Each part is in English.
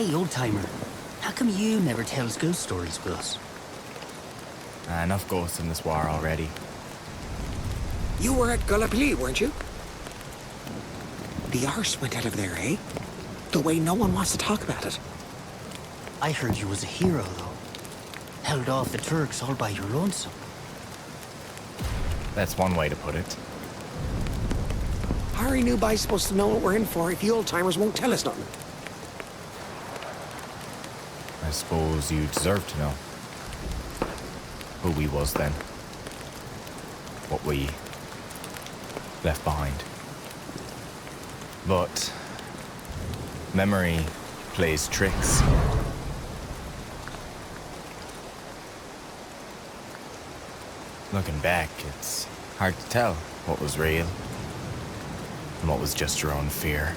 Hey, old-timer. How come you never tell us ghost stories with us? Enough ghosts in this war already. You were at Gallipoli, weren't you? The arse went out of there, eh? The way no one wants to talk about it. I heard you was a hero, though. Held off the Turks all by your lonesome. That's one way to put it. How are you boys supposed to know what we're in for if you old-timers won't tell us nothing? I suppose you deserve to know who we was then. What we left behind. But memory plays tricks. Looking back, it's hard to tell what was real and what was just your own fear.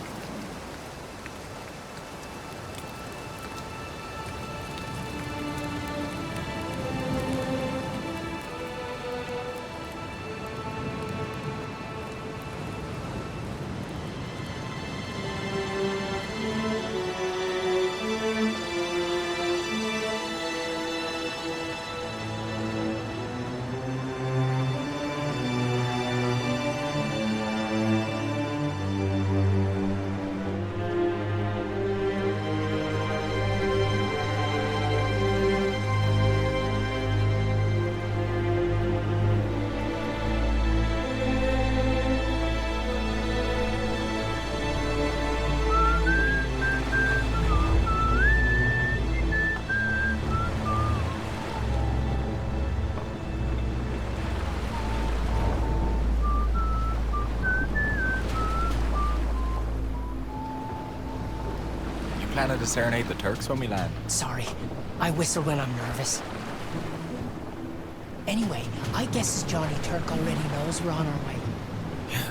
Planning to serenade the Turks when we land? Sorry, I whistle when I'm nervous. Anyway, I guess Johnny Turk already knows we're on our way. Yeah.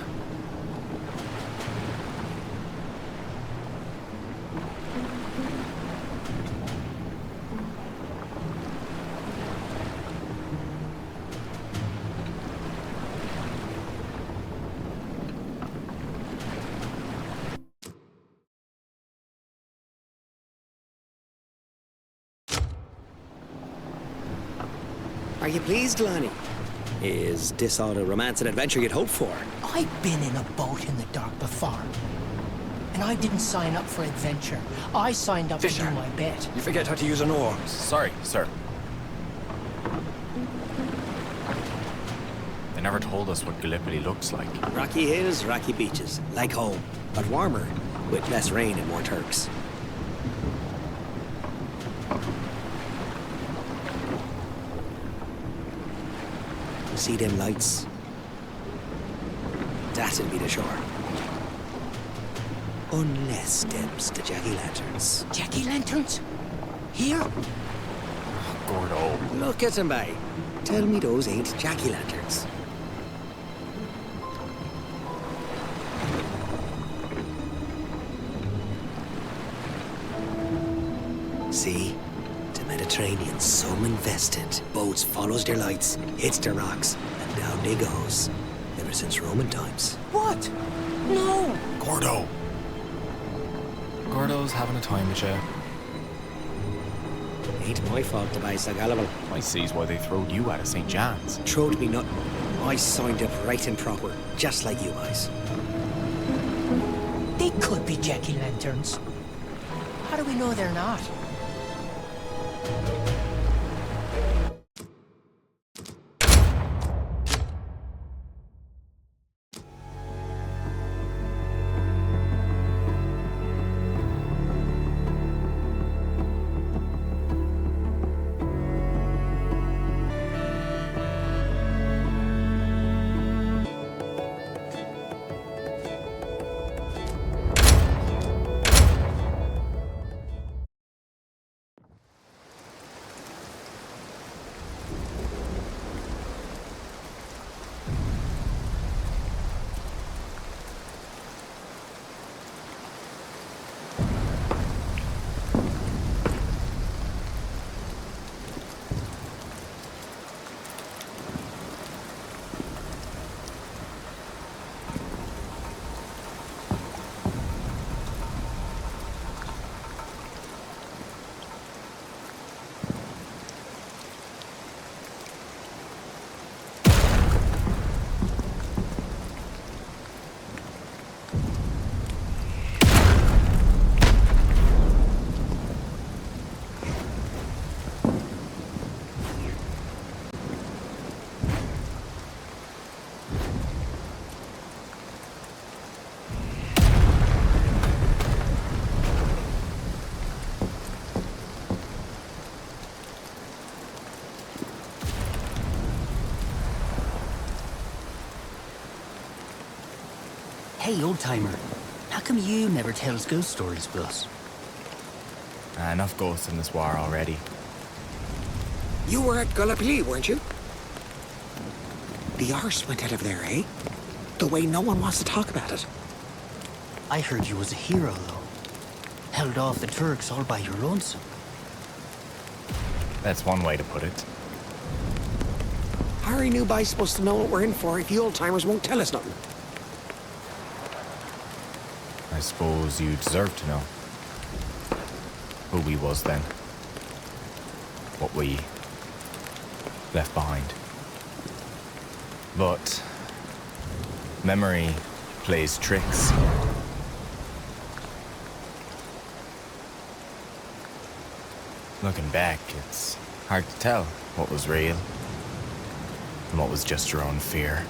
Are you pleased, Lonnie? Is this all the romance and adventure you'd hoped for? I've been in a boat in the dark before. And I didn't sign up for adventure. I signed up to do my bit. You forget how to use an oar. Sorry, sir. They never told us what Gallipoli looks like. Rocky hills, rocky beaches, like home, but warmer, with less rain and more Turks. See them lights? That'll be the shore. Unless them's the jacky-lanterns. Jacky-lanterns? Here? Gordo. Look at them, bye. Tell me those ain't jacky-lanterns. See? The Mediterranean's so invested. Boats follows their lights, hits the rocks, and down they goes. Ever since Roman times. What? No! Gordo. Gordo's having a time with you. Ain't my fault the boys are gullible. I sees why they throwed you out of St. John's. Throwed me nothing. I signed up right and proper, just like you guys. They could be jacky-lanterns. How do we know they're not? Hey, old-timer. How come you never tells ghost stories to us? Enough ghosts in this war already. You were at Gallipoli, weren't you? The arse went out of there, eh? The way no one wants to talk about it. I heard you was a hero, though. Held off the Turks all by your lonesome. That's one way to put it. How are you guys supposed to know what we're in for if you old-timers won't tell us nothing? I suppose you deserve to know who we was then. What we left behind. But memory plays tricks. Looking back, it's hard to tell what was real and what was just your own fear.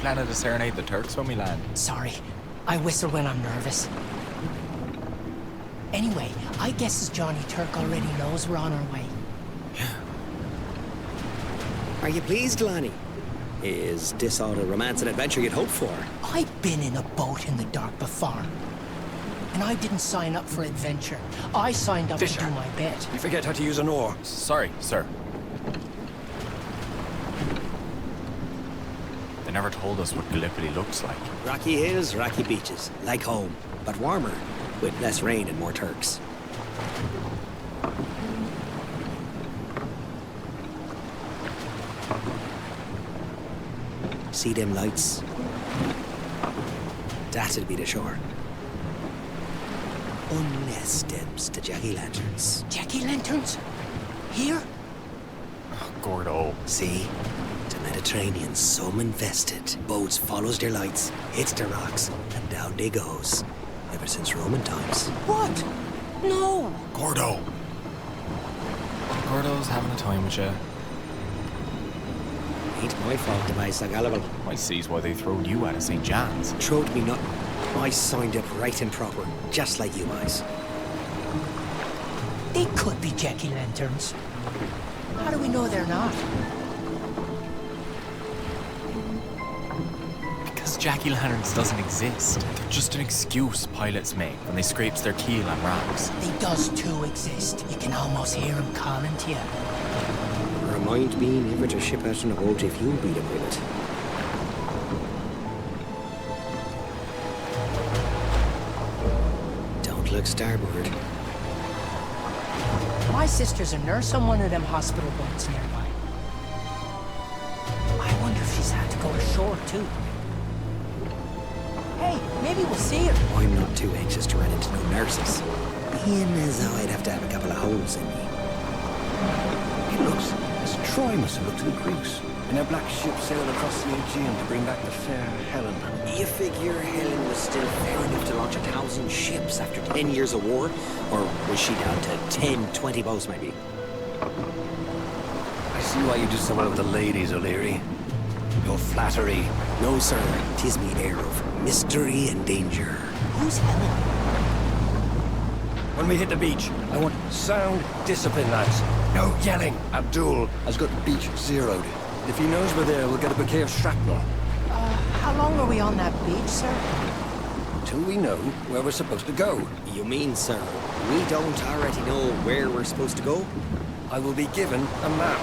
Planning to serenade the Turks when we land. Sorry, I whistle when I'm nervous. Anyway, I guess as Johnny Turk already knows we're on our way. Are you pleased, Lonnie? Is this all the romance and adventure you'd hoped for? I've been in a boat in the dark before. And I didn't sign up for adventure. I signed up to do my bit. You forget how to use an oar. Sorry, sir. They never told us what Gallipoli looks like. Rocky hills, rocky beaches, like home, but warmer, with less rain and more Turks. See them lights? That'd be the shore. Unless them's the jack-o'-lanterns. Jack-o'-lanterns? Here? Oh, Gordo. See? The Mediterranean's so invested. Boats follows their lights, hits the rocks, and down they goes. Ever since Roman times. What? No! Gordo. Gordo's having a time with you. Ain't my fault the boys are gullible. I sees why they throwed you out of St. John's. Throwed me nothing. I signed up right and proper, just like you guys. They could be jack-o'-lanterns. How do we know they're not? Because jack-o'-lanterns doesn't exist. They're just an excuse pilots make when they scrapes their keel on rocks. They does too exist. You can almost hear them calling to you. Remind me never to ship out on a boat if you be the pilot. Don't look starboard. My sister's a nurse on one of them hospital boats nearby. I wonder if she's had to go ashore too. Hey, maybe we'll see her. I'm not too anxious to run into no nurses. Being as though I'd have to have a couple of holes in me. It looks as Troy must have looked to the Greeks. And their black ship sailed across the Aegean to bring back the fair Helen. You figure Helen was still fair enough to launch 1,000 ships after 10 years of war? Or was she down to 10, 20 boats maybe? I see why you do so well with the ladies, O'Leary. Your flattery. No, sir. 'Tis me air of mystery and danger. Who's Helen? When we hit the beach, I want sound discipline, lads. No yelling. Abdul has got the beach zeroed. If he knows we're there, we'll get a bouquet of shrapnel. How long are we on that beach, sir? Till we know where we're supposed to go. You mean, sir, we don't already know where we're supposed to go? I will be given a map.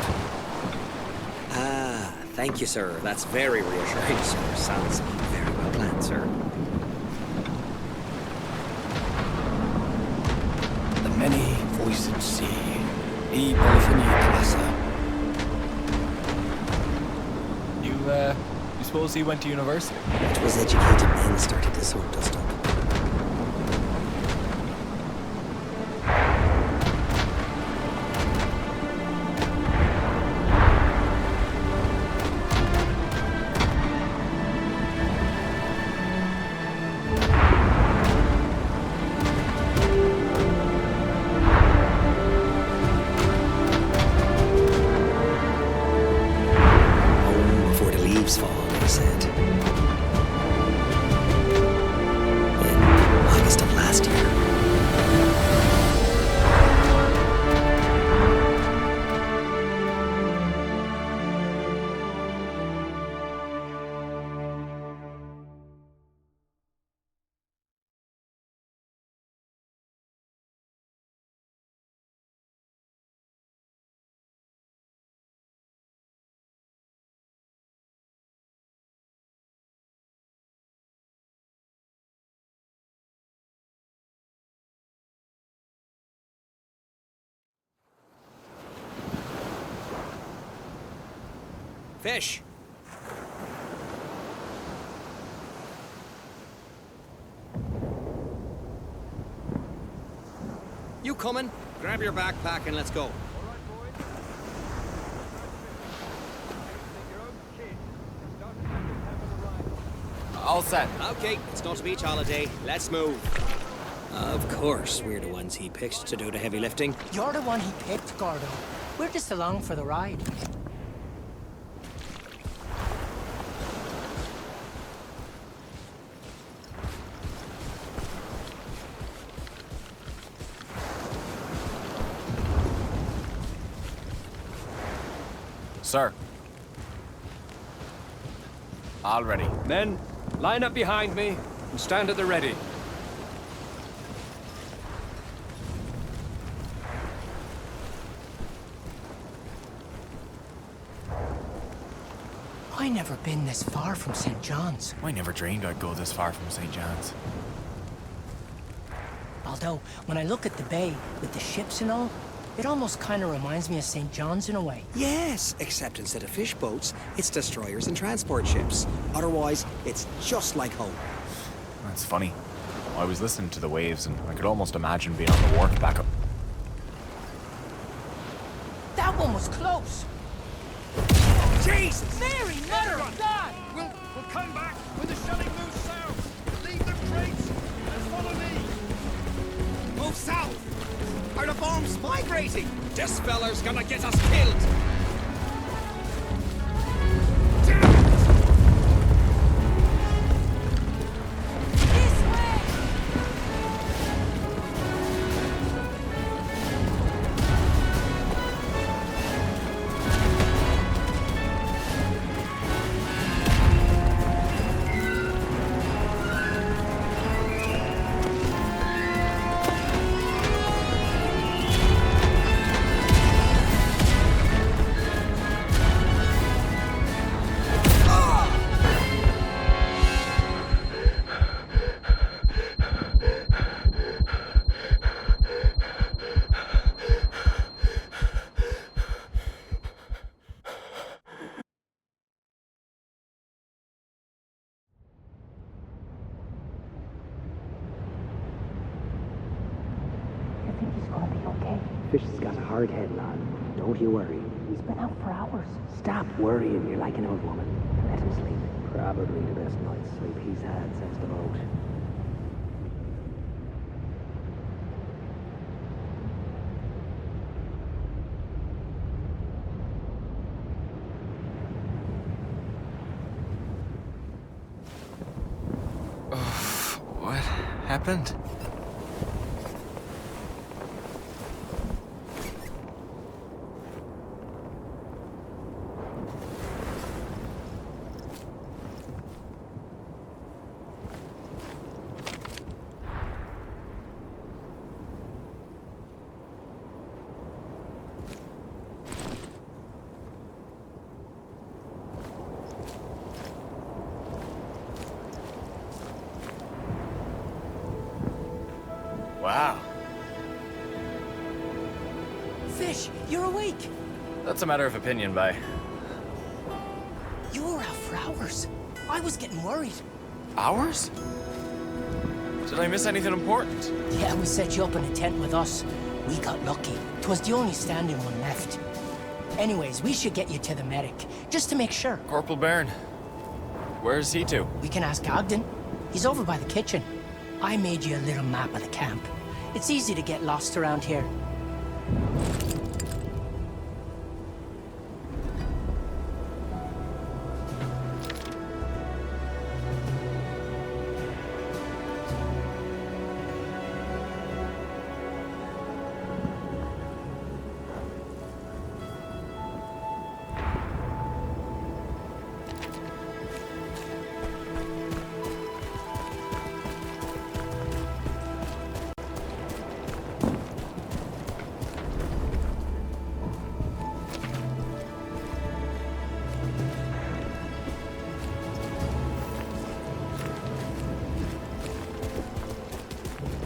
Ah, Thank you, sir. That's very reassuring, sir. Sounds very well planned, sir. The many-voiced sea. E. Polyphonia Classa. You suppose he went to university? It was educated men started this sort of stuff. Fall, they said. In August of last year. Fish! You coming? Grab your backpack and let's go. All set. Okay, it's not a beach holiday. Let's move. Of course, we're the ones he picked to do the heavy lifting. You're the one he picked, Gordo. We're just along for the ride. Sir. All ready. Men, line up behind me and stand at the ready. I never been this far from St. John's. I never dreamed I'd go this far from St. John's. Although, when I look at the bay, with the ships and all, it almost kind of reminds me of St. John's in a way. Yes, except instead of fish boats, it's destroyers and transport ships. Otherwise, it's just like home. That's funny. I was listening to the waves and I could almost imagine being on the wharf back up. That one was close! Jesus! Mary, Mother of God! We'll come back when the shelling moves south. Leave the crates and follow me. Move south! Are the bombs migrating? This feller's gonna get us killed! Fish has got a hard head, lad. Don't you worry. He's been out for hours. Stop worrying. You're like an old woman. Let him sleep. Probably the best night's sleep he's had since the boat. What happened? Wow. Fish, you're awake. That's a matter of opinion, bye. You were out for hours. I was getting worried. Hours? Did I miss anything important? Yeah, we set you up in a tent with us. We got lucky. 'Twas the only standing one left. Anyways, we should get you to the medic, just to make sure. Corporal Byrne. Where's he to? We can ask Ogden. He's over by the kitchen. I made you a little map of the camp. It's easy to get lost around here.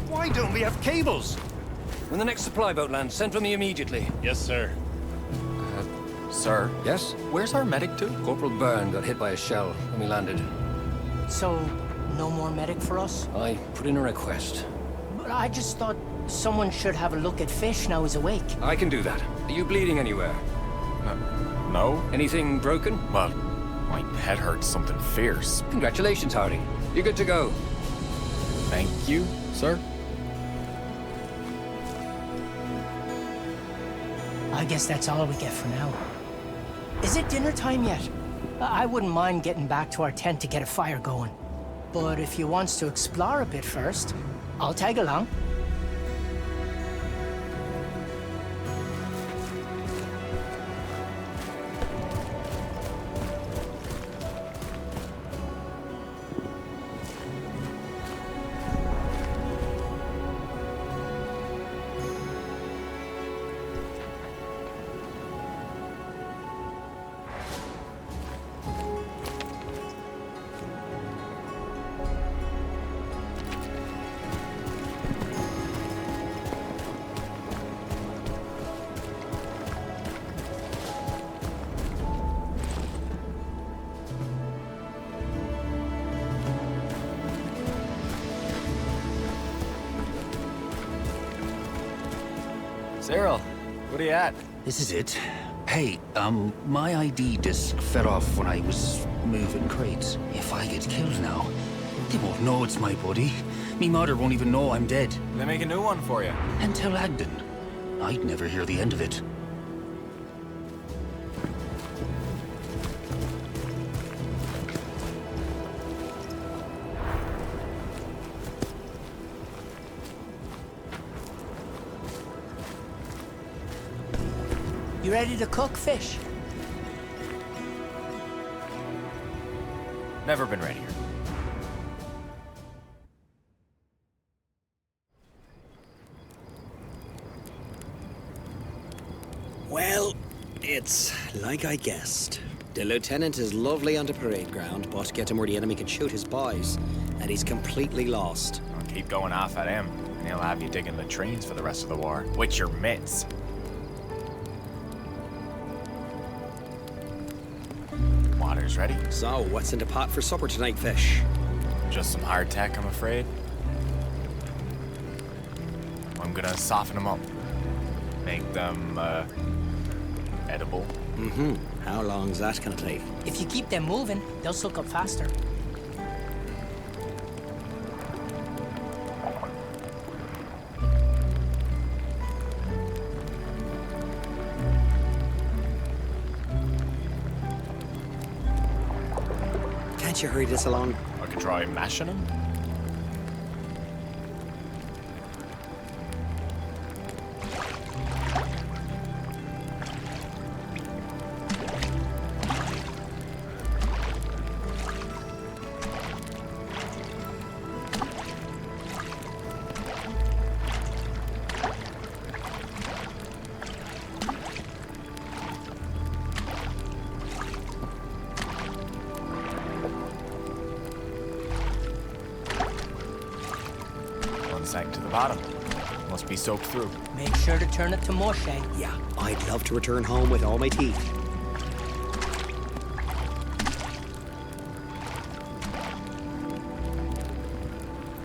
Why don't we have cables? When the next supply boat lands, send for me immediately. Yes, sir. Sir? Yes? Where's our medic to? Corporal Byrne got hit by a shell when we landed. So, no more medic for us? I put in a request. But I just thought someone should have a look at Fish now he's awake. I can do that. Are you bleeding anywhere? No. Anything broken? Well, my head hurts something fierce. Congratulations, Hardy. You're good to go. Thank you, sir. I guess that's all we get for now. Is it dinner time yet? I wouldn't mind getting back to our tent to get a fire going. But if you wants to explore a bit first, I'll tag along. Cyril, what are you at? This is it. Hey, my ID disc fell off when I was moving crates. If I get killed now, they won't know it's my buddy. Me mother won't even know I'm dead. They make a new one for you. And tell Agden. I'd never hear the end of it. You ready to cook, Fish? Never been readier. Well, it's like I guessed. The lieutenant is lovely on the parade ground, but get him where the enemy can shoot his boys, and he's completely lost. I'll keep going off at him, and he'll have you digging latrines for the rest of the war. With your mitts. Water's ready. So, what's in the pot for supper tonight, Fish? Just some hardtack, I'm afraid. I'm gonna soften them up. Make them, edible. Mm-hmm. How long's that gonna take? If you keep them moving, they'll soak up faster. Can't you hurry this along? I could try mashing them. Sank to the bottom. Must be soaked through. Make sure to turn it to mush, eh? Yeah, I'd love to return home with all my teeth.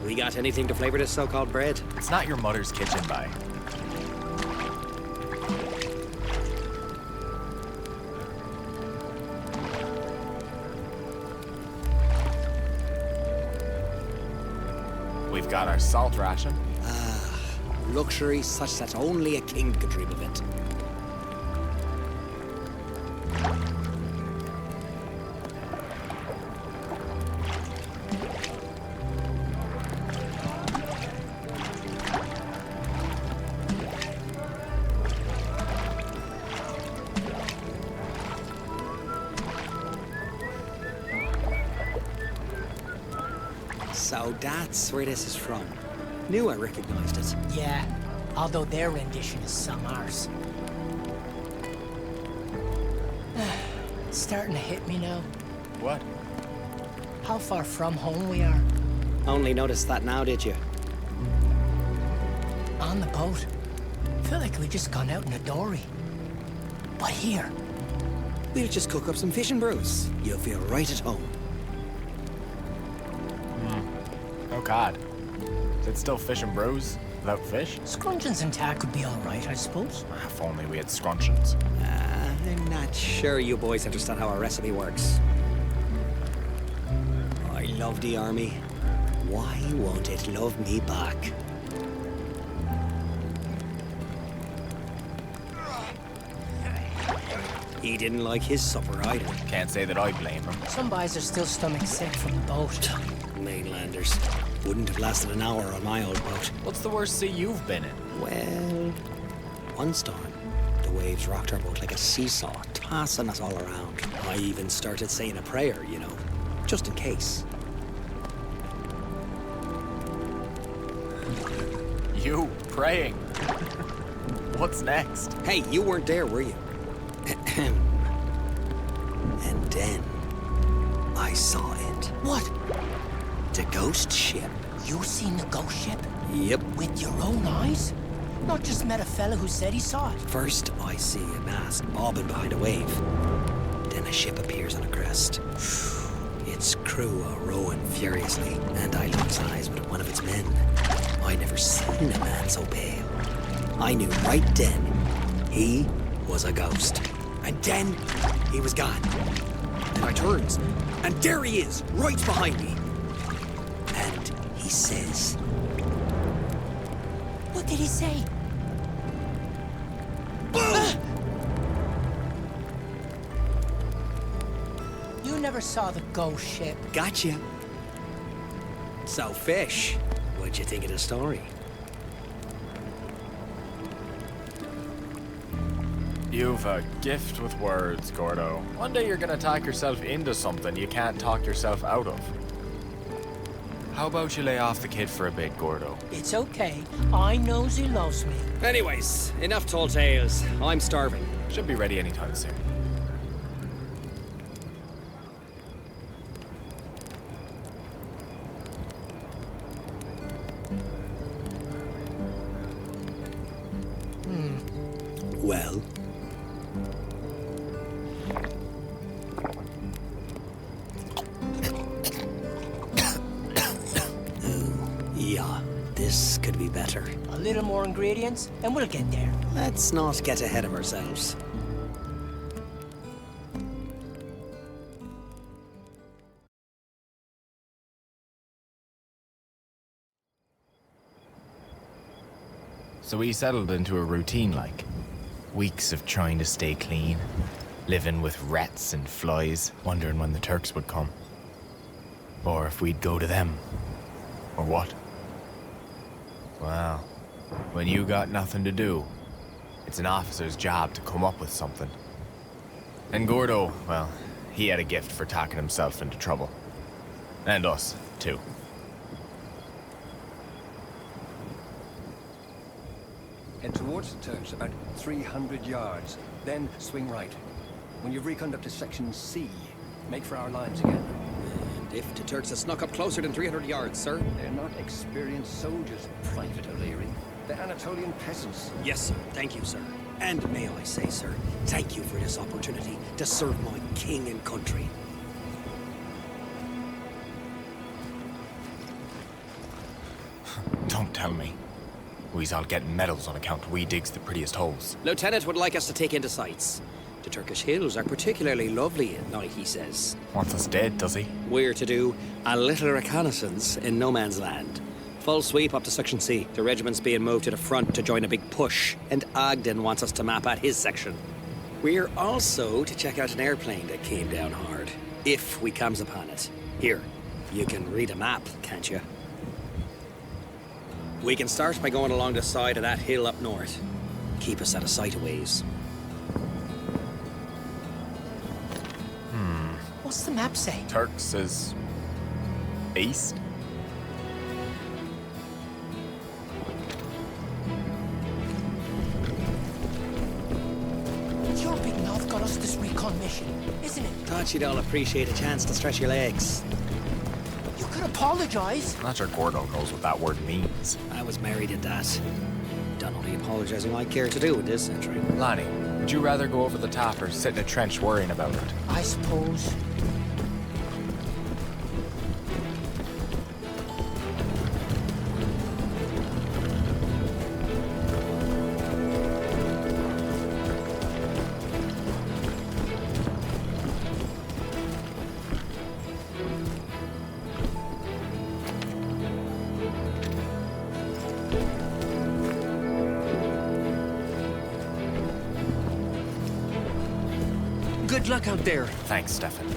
We got anything to flavor this so-called bread? It's not your mother's kitchen, bye. We've got our salt ration. Luxury such that only a king could dream of it. So that's where this is from. Knew I recognized it. Yeah, although their rendition is some arse. It's starting to hit me now. What? How far from home we are. Only noticed that now, did you? On the boat. Feel like we just gone out in a dory. But here. We'll just cook up some fish and brews. You'll feel right at home. Oh God. Is it still fish and brews without fish? Scruncheons and tack would be all right, I suppose. If only we had scruncheons. I'm not sure you boys understand how a recipe works. I love the army. Why won't it love me back? He didn't like his supper either. Can't say that I blame him. Some boys are still stomach sick from the boat. Mainlanders. Wouldn't have lasted an hour on my old boat. What's the worst sea you've been in? Well, one storm. The waves rocked our boat like a seesaw, tossing us all around. I even started saying a prayer, you know, just in case. You praying? What's next? Hey, you weren't there, were you? And then I saw it. What? The ghost ship. You seen the ghost ship? Yep. With your own eyes? Not just met a fella who said he saw it. First, I see a mast bobbing behind a wave. Then a ship appears on a crest. Its crew are rowing furiously, and I locks eyes with one of its men. I never seen a man so pale. I knew right then he was a ghost. And then he was gone. And I turns, and there he is, right behind me. And he says, What did he say? "Boom!" You never saw the ghost ship. Gotcha. So, Fish, what'd you think of the story? You've a gift with words, Gordo. One day you're gonna talk yourself into something you can't talk yourself out of. How about you lay off the kid for a bit, Gordo? It's okay. I knows he loves me. Anyways, enough tall tales. I'm starving. Should be ready anytime soon. Well, yeah, this could be better. A little more ingredients, and we'll get there. Let's not get ahead of ourselves. So we settled into a routine like. Weeks of trying to stay clean, living with rats and flies, wondering when the Turks would come. Or if we'd go to them. Or what? Well, when you got nothing to do, it's an officer's job to come up with something. And Gordo, well, he had a gift for talking himself into trouble. And us, too. Head towards the Turks about 300 yards, then swing right. When you've reckoned up to section C, make for our lines again. And if the Turks have snuck up closer than 300 yards, sir? They're not experienced soldiers, Private O'Leary. The Anatolian peasants. Yes, sir. Thank you, sir. And may I say, sir, thank you for this opportunity to serve my king and country. Don't tell me. We's all getting medals on account we digs the prettiest holes. Lieutenant would like us to take into sights. The Turkish hills are particularly lovely at night, he says. Wants us dead, does he? We're to do a little reconnaissance in no man's land. Full sweep up to Section C. The regiment's being moved to the front to join a big push, and Ogden wants us to map out his section. We're also to check out an airplane that came down hard, if we comes upon it. Here, you can read a map, can't you? We can start by going along the side of that hill up north. Keep us out of sight a ways. What's the map say? Turks is east? Your big mouth got us this recon mission, isn't it? Thought you'd all appreciate a chance to stretch your legs. You could apologize. I'm not sure Gordo knows what that word means. I was married at that. Done all the apologizing I care to do in this century. Lonnie, would you rather go over the top or sit in a trench worrying about it? I suppose. Good luck out there. Thanks, Stefan.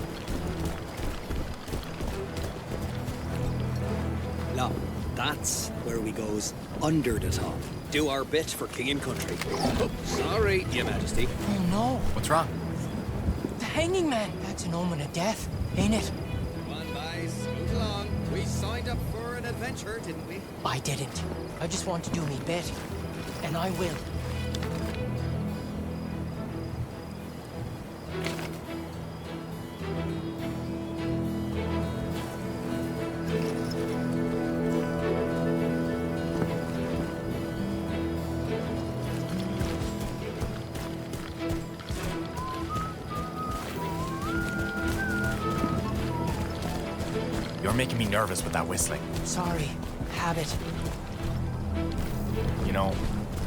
Now, that's where we goes under the top. Do our bit for king and country. Oh, sorry, Your Majesty. Oh no, What's wrong? the hanging man. That's an omen of death, ain't it? Come on, boys, move along. We signed up for an adventure, didn't we? I didn't. I just want to do me bit. And I will. You're making me nervous with that whistling. Sorry. Habit. You know,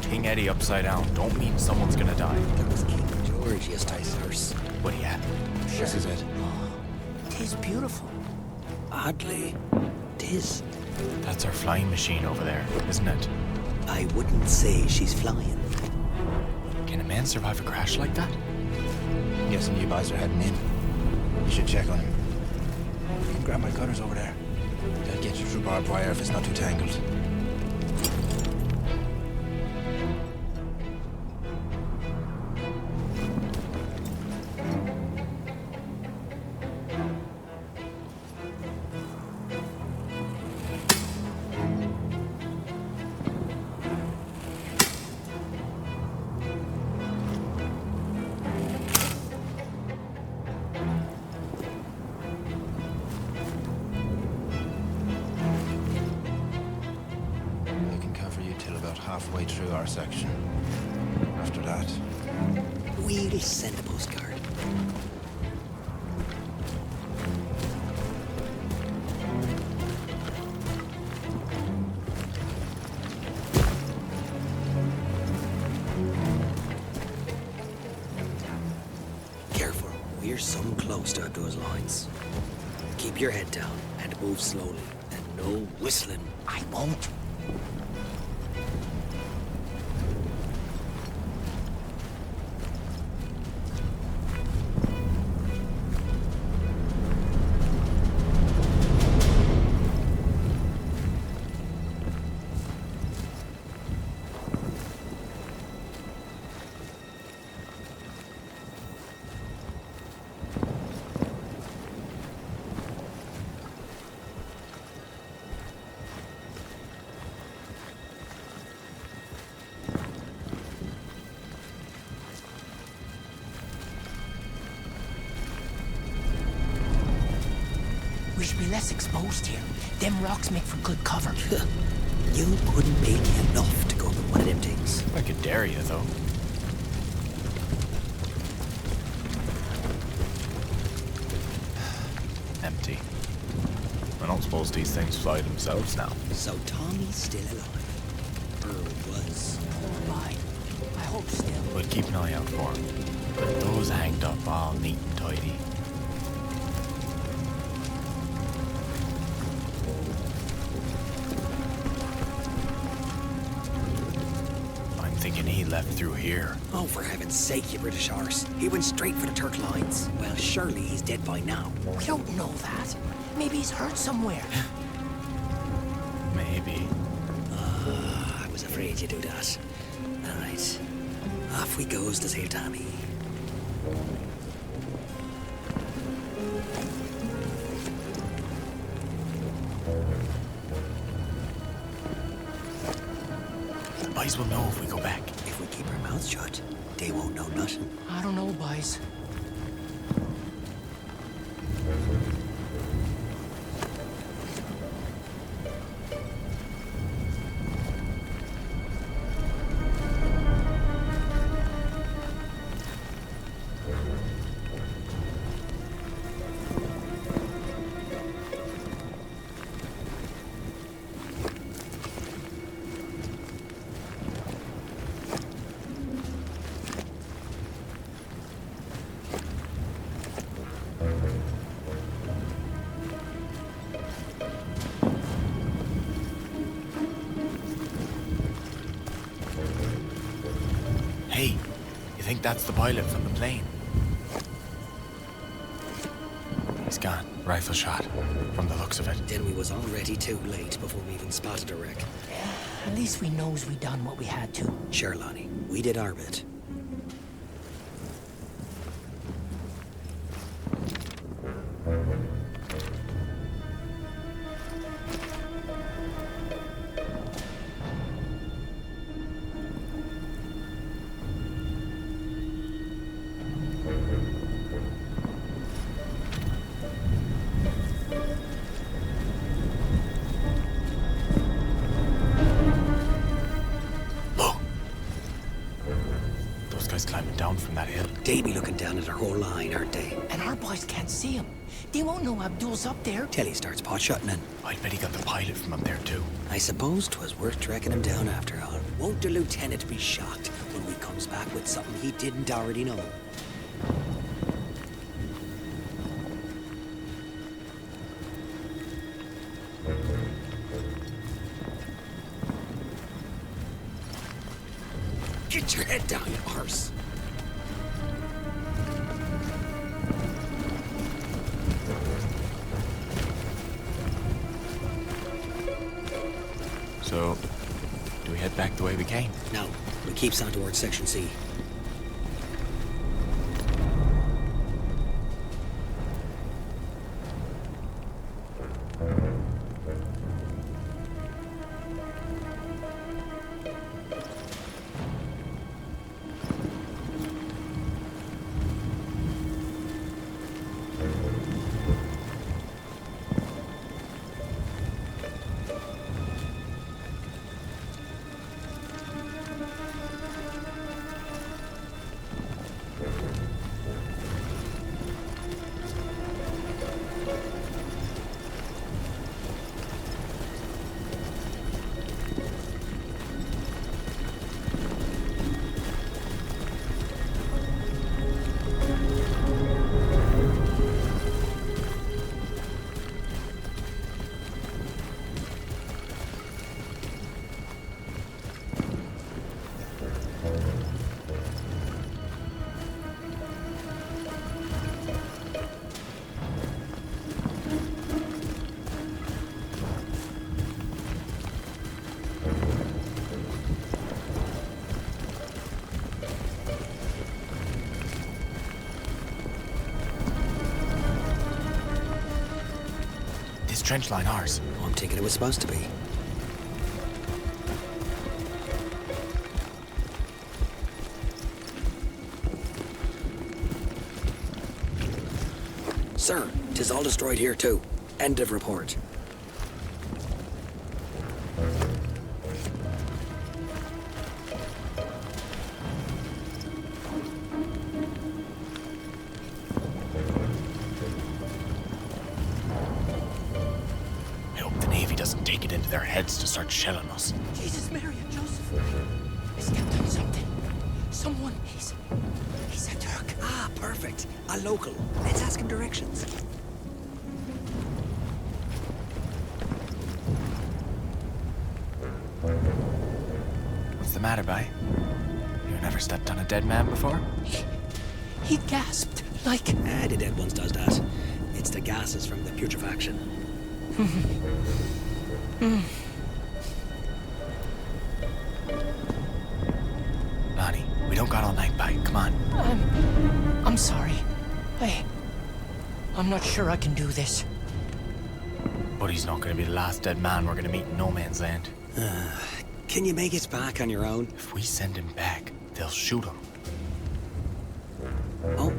King Eddie upside down don't mean someone's gonna die. That was King George yesterday's. But yeah, This is it. Tis beautiful. Oddly, 'tis. that's our flying machine over there, isn't it? I wouldn't say she's flying. Can a man survive a crash like that? Guessing you guys are heading in. You should check on him. You can grab my cutters over there. They'll get you through barbed wire if it's not too tangled. I can cover you till about halfway through our section. After that, We'll send a postcard. Careful, we're so close to those lines. Keep your head down and move slowly, and no whistling. I won't. We should be less exposed here. Them rocks make for good cover. You couldn't pay me enough to go One of them things. I could dare you, though. Empty. I don't suppose these things fly themselves now. So Tommy's still alive. Or was. Oh my. I hope still. We'll keep an eye out for him. But those hanged up all neat and tidy. I'm thinking he left through here. Oh, for heaven's sake, you British arse. He went straight for the Turk lines. Well, surely he's dead by now. We don't know that. Maybe he's hurt somewhere. Maybe. I was afraid you'd do that. All right. Off we goes to save Tommy. The boys will know if we go back. If we keep our mouths shut, they won't know nothing. I don't know, boys. Hey, you think that's the pilot from the plane? He's gone. Rifle shot, from the looks of it. Then we was already too late before we even spotted a wreck. At least we knows we done what we had to. Sure, Lonnie. We did our bit. Climbing down from that hill. They be looking down at our whole line, aren't they? And our boys can't see him. They won't know Abdul's up there. Till he starts pot-shotting in. I'd bet he got the pilot from up there too. I suppose 'twas worth tracking him down after all. Won't the lieutenant be shocked when we comes back with something he didn't already know? Get your head down, you arse. So, do we head back the way we came? No, we keeps on towards Section C. Trench line ours. Oh, I'm thinking it was supposed to be. Sir, 'tis all destroyed here too. End of report. doesn't take it into their heads to start shelling us. Jesus, Mary and Joseph. I stepped on something. Someone, he's a Turk. Ah, perfect. A local. Let's ask him directions. What's the matter, bye? You never stepped on a dead man before? He gasped, like... The dead ones does that. It's the gases from the putrefaction. Lonnie, we don't got all night, bye. Come on. I'm sorry. I'm not sure I can do this. But he's not gonna be the last dead man we're gonna meet in no man's land. Can you make it back on your own? If we send him back, they'll shoot him. Oh,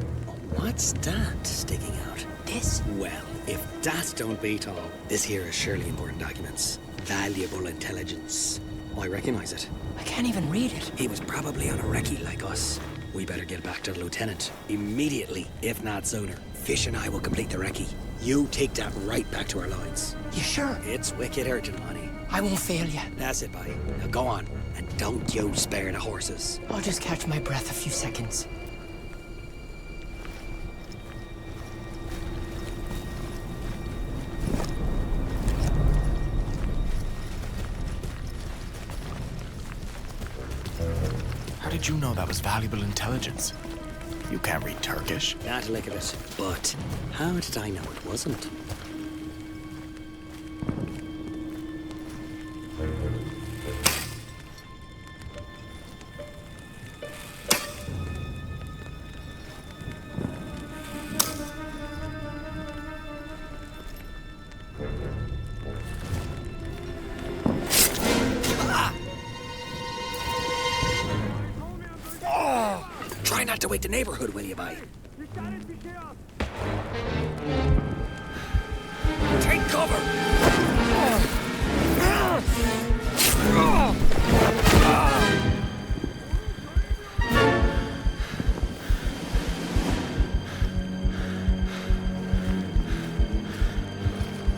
what's that sticking out? This? Well, if that don't beat all, this here is surely important documents. Valuable intelligence. I recognize it. I can't even read it. He was probably on a recce like us. We better get back to the lieutenant. Immediately, if not sooner. Fish and I will complete the recce. You take that right back to our lines. You sure? It's wicked urgent, Lonnie. I won't fail you. That's it, bye. Now go on, and don't you spare the horses. I'll just catch my breath a few seconds. How did you know that was valuable intelligence? You can't read Turkish. Not a lick of it. But how did I know it wasn't? Try not to wake the neighborhood, will you, bye? Take cover!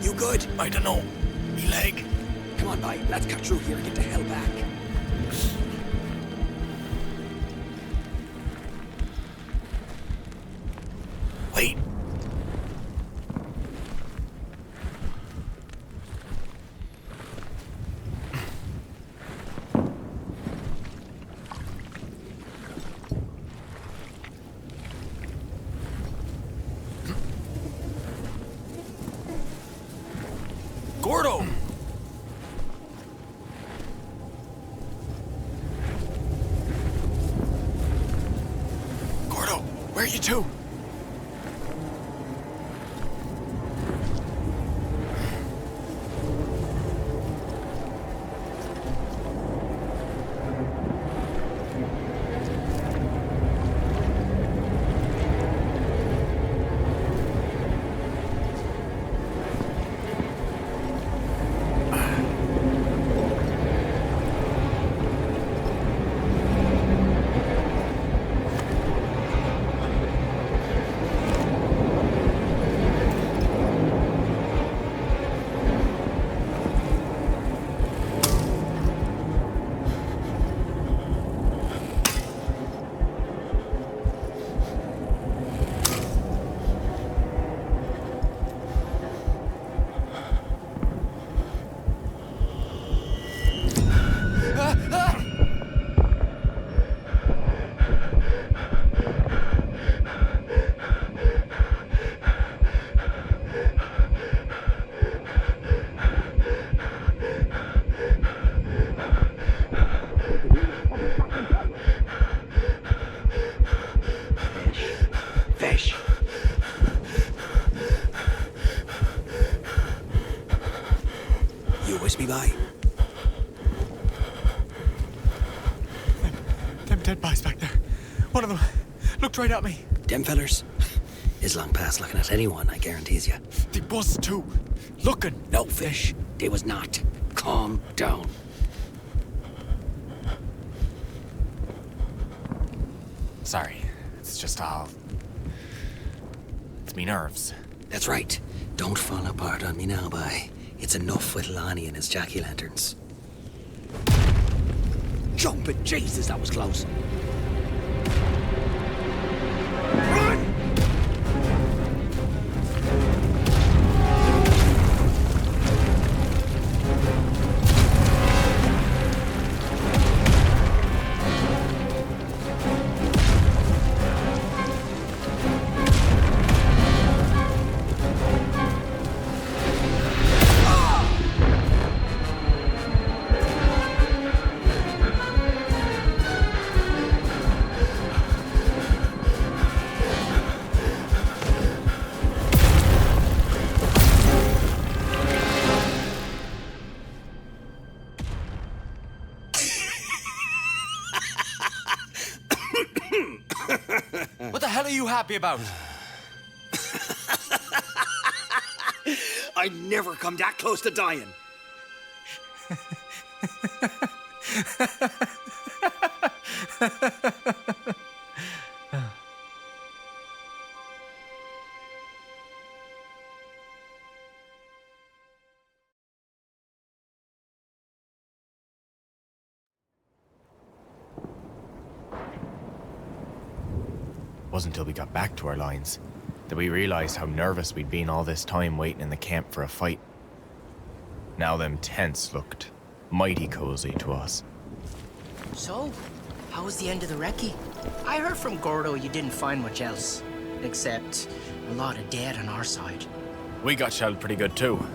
You good? I don't know. Me leg. Come on, bye. Let's cut through here and get the hell back. Wait. Gordo! Gordo, where are you to? Fish. You wish me by? Them dead boys back there. One of them looked right at me. Them fellers? Is long past looking at anyone, I guarantees you. They was too. Looking. No, Fish. They was not. Calm down. Sorry. It's just all... It's me nerves. That's right. Don't fall apart on me now, bye. It's enough with Lonnie and his jack-o'-lanterns. Jumping Jesus, that was close. What the hell are you happy about? I never come that close to dying. Wasn't until we got back to our lines that we realized how nervous we'd been all this time waiting in the camp for a fight. Now them tents looked mighty cozy to us. So, how was the end of the recce? I heard from Gordo you didn't find much else, except a lot of dead on our side. We got shelled pretty good too.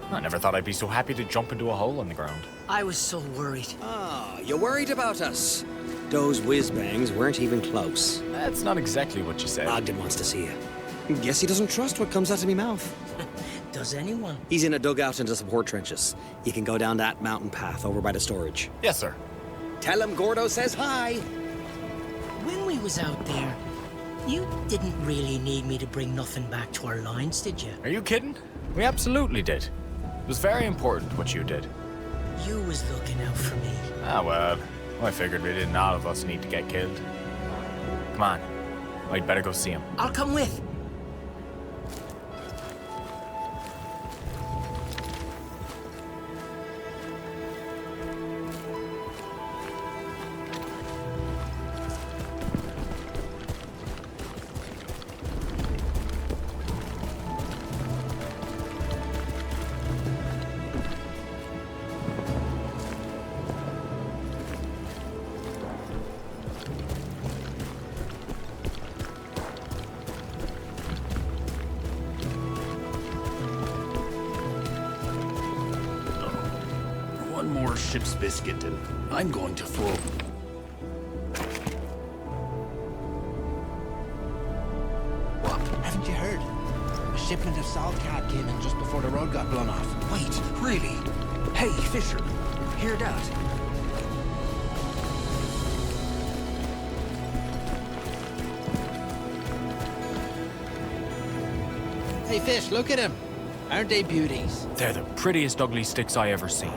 I never thought I'd be so happy to jump into a hole in the ground. I was so worried. Ah, you worried about us? Those whiz-bangs weren't even close. That's not exactly what you said. Ogden wants to see you. Guess he doesn't trust what comes out of me mouth. Does anyone? He's in a dugout in the support trenches. You can go down that mountain path over by the storage. Yes, sir. Tell him Gordo says hi. When we was out there, you didn't really need me to bring nothing back to our lines, did you? Are you kidding? We absolutely did. It was very important what you did. You was looking out for me. Ah, well, I figured we didn't all of us need to get killed. Come on. I'd better go see him. I'll come with. One more ship's biscuit and I'm going to throw. What? Haven't you heard? A shipment of salt cab came in just before the road got blown off. Wait, really? Hey, Fisher, hear that? Hey, Fish, look at him. Aren't they beauties? They're the prettiest ugly sticks I ever seen.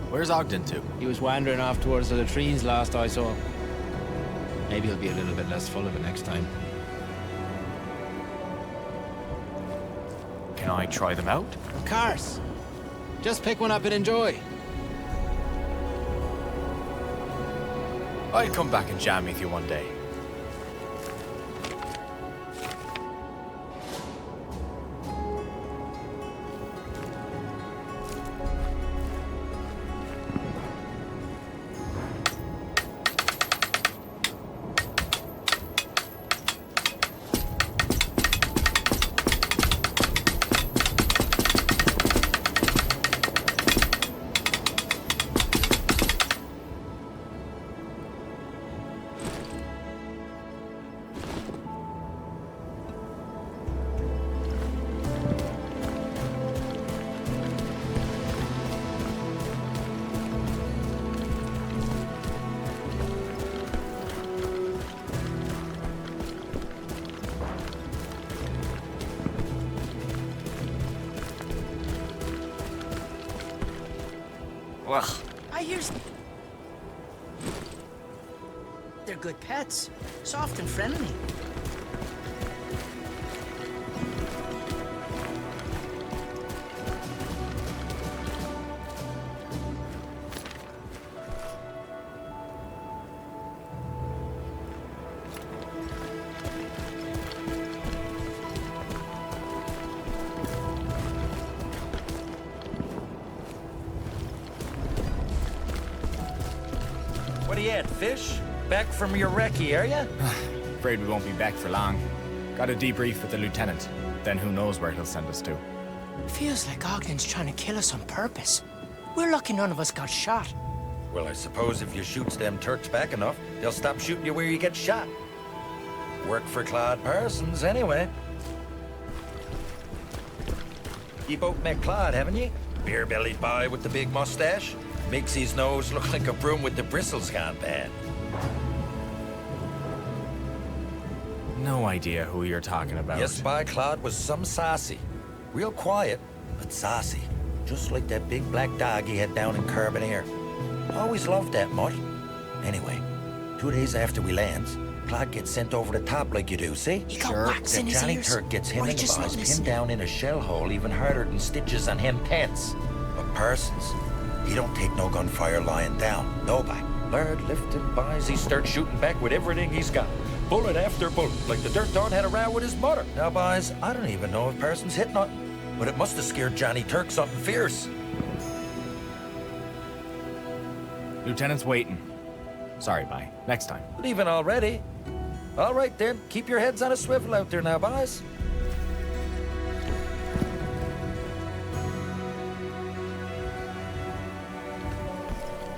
Where's Ogden to? He was wandering off towards the latrines last I saw. Maybe he'll be a little bit less full of it next time. Can I try them out? Of course. Just pick one up and enjoy. I'll come back and jam with you one day. Ugh. I hear... They're good pets. Soft and friendly. you at, fish? Back from your recce, are ya? Afraid we won't be back for long. Got a debrief with the lieutenant. Then who knows where he'll send us to. Feels like Ogden's trying to kill us on purpose. We're lucky none of us got shot. Well, I suppose if you shoots them Turks back enough, they'll stop shooting you where you get shot. Work for Claude Parsons, anyway. You both met Claude, haven't you? Beer-bellied boy with the big mustache. Makes his nose look like a broom with the bristles gone bad. No idea who you're talking about. Yes, by Claude was some saucy. Real quiet, but saucy. Just like that big black dog he had down in Caribou. Always loved that mutt. Anyway, 2 days after we lands, Claude gets sent over the top like you do, see? He got wax in his Johnny ears. Turk gets him Or he and the just not boys pinned listening. down in a shell hole even harder than stitches on him pants. But Parsons, he don't take no gunfire lying down. No, by Lord lifting boys, he starts shooting back with everything he's got. Bullet after bullet, like the dirt dog had a row with his mother. Now, boys, I don't even know if Parsons hit nothing, but it must have scared Johnny Turk something fierce. Lieutenant's waiting. Sorry, bye. Next time. Leaving already? All right, then. Keep your heads on a swivel out there now, boys.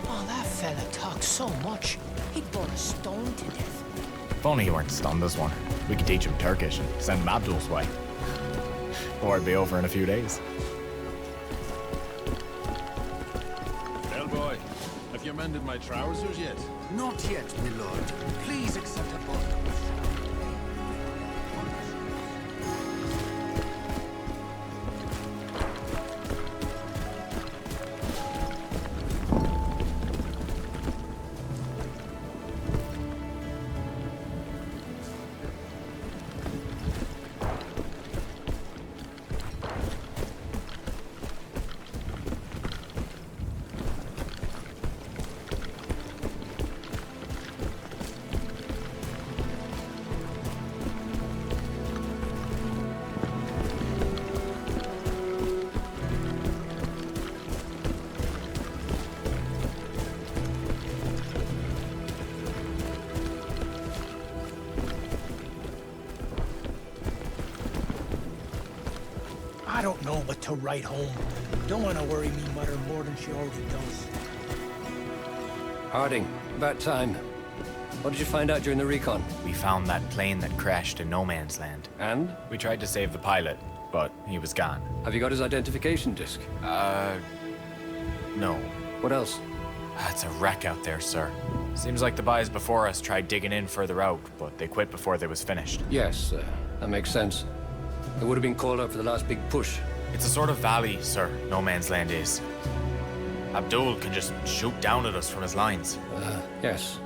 Oh, that fella talks so much. He'd bore a stone to death. If only he weren't stunned this one. We could teach him Turkish and send him Abdul's way. Or it'd be over in a few days. Bellboy, have you mended my trousers yet? Not yet, my lord. Please accept a bottle. I don't know what to write home. Don't want to worry me mother more than she already does. Harding, about time. What did you find out during the recon? We found that plane that crashed in no man's land. And? We tried to save the pilot, but he was gone. Have you got his identification disc? No. What else? It's a wreck out there, sir. Seems like the boys before us tried digging in further out, but they quit before they was finished. Yes, that makes sense. It would have been called out for the last big push. It's a sort of valley, sir, no man's land is. Abdul can just shoot down at us from his lines. Yes.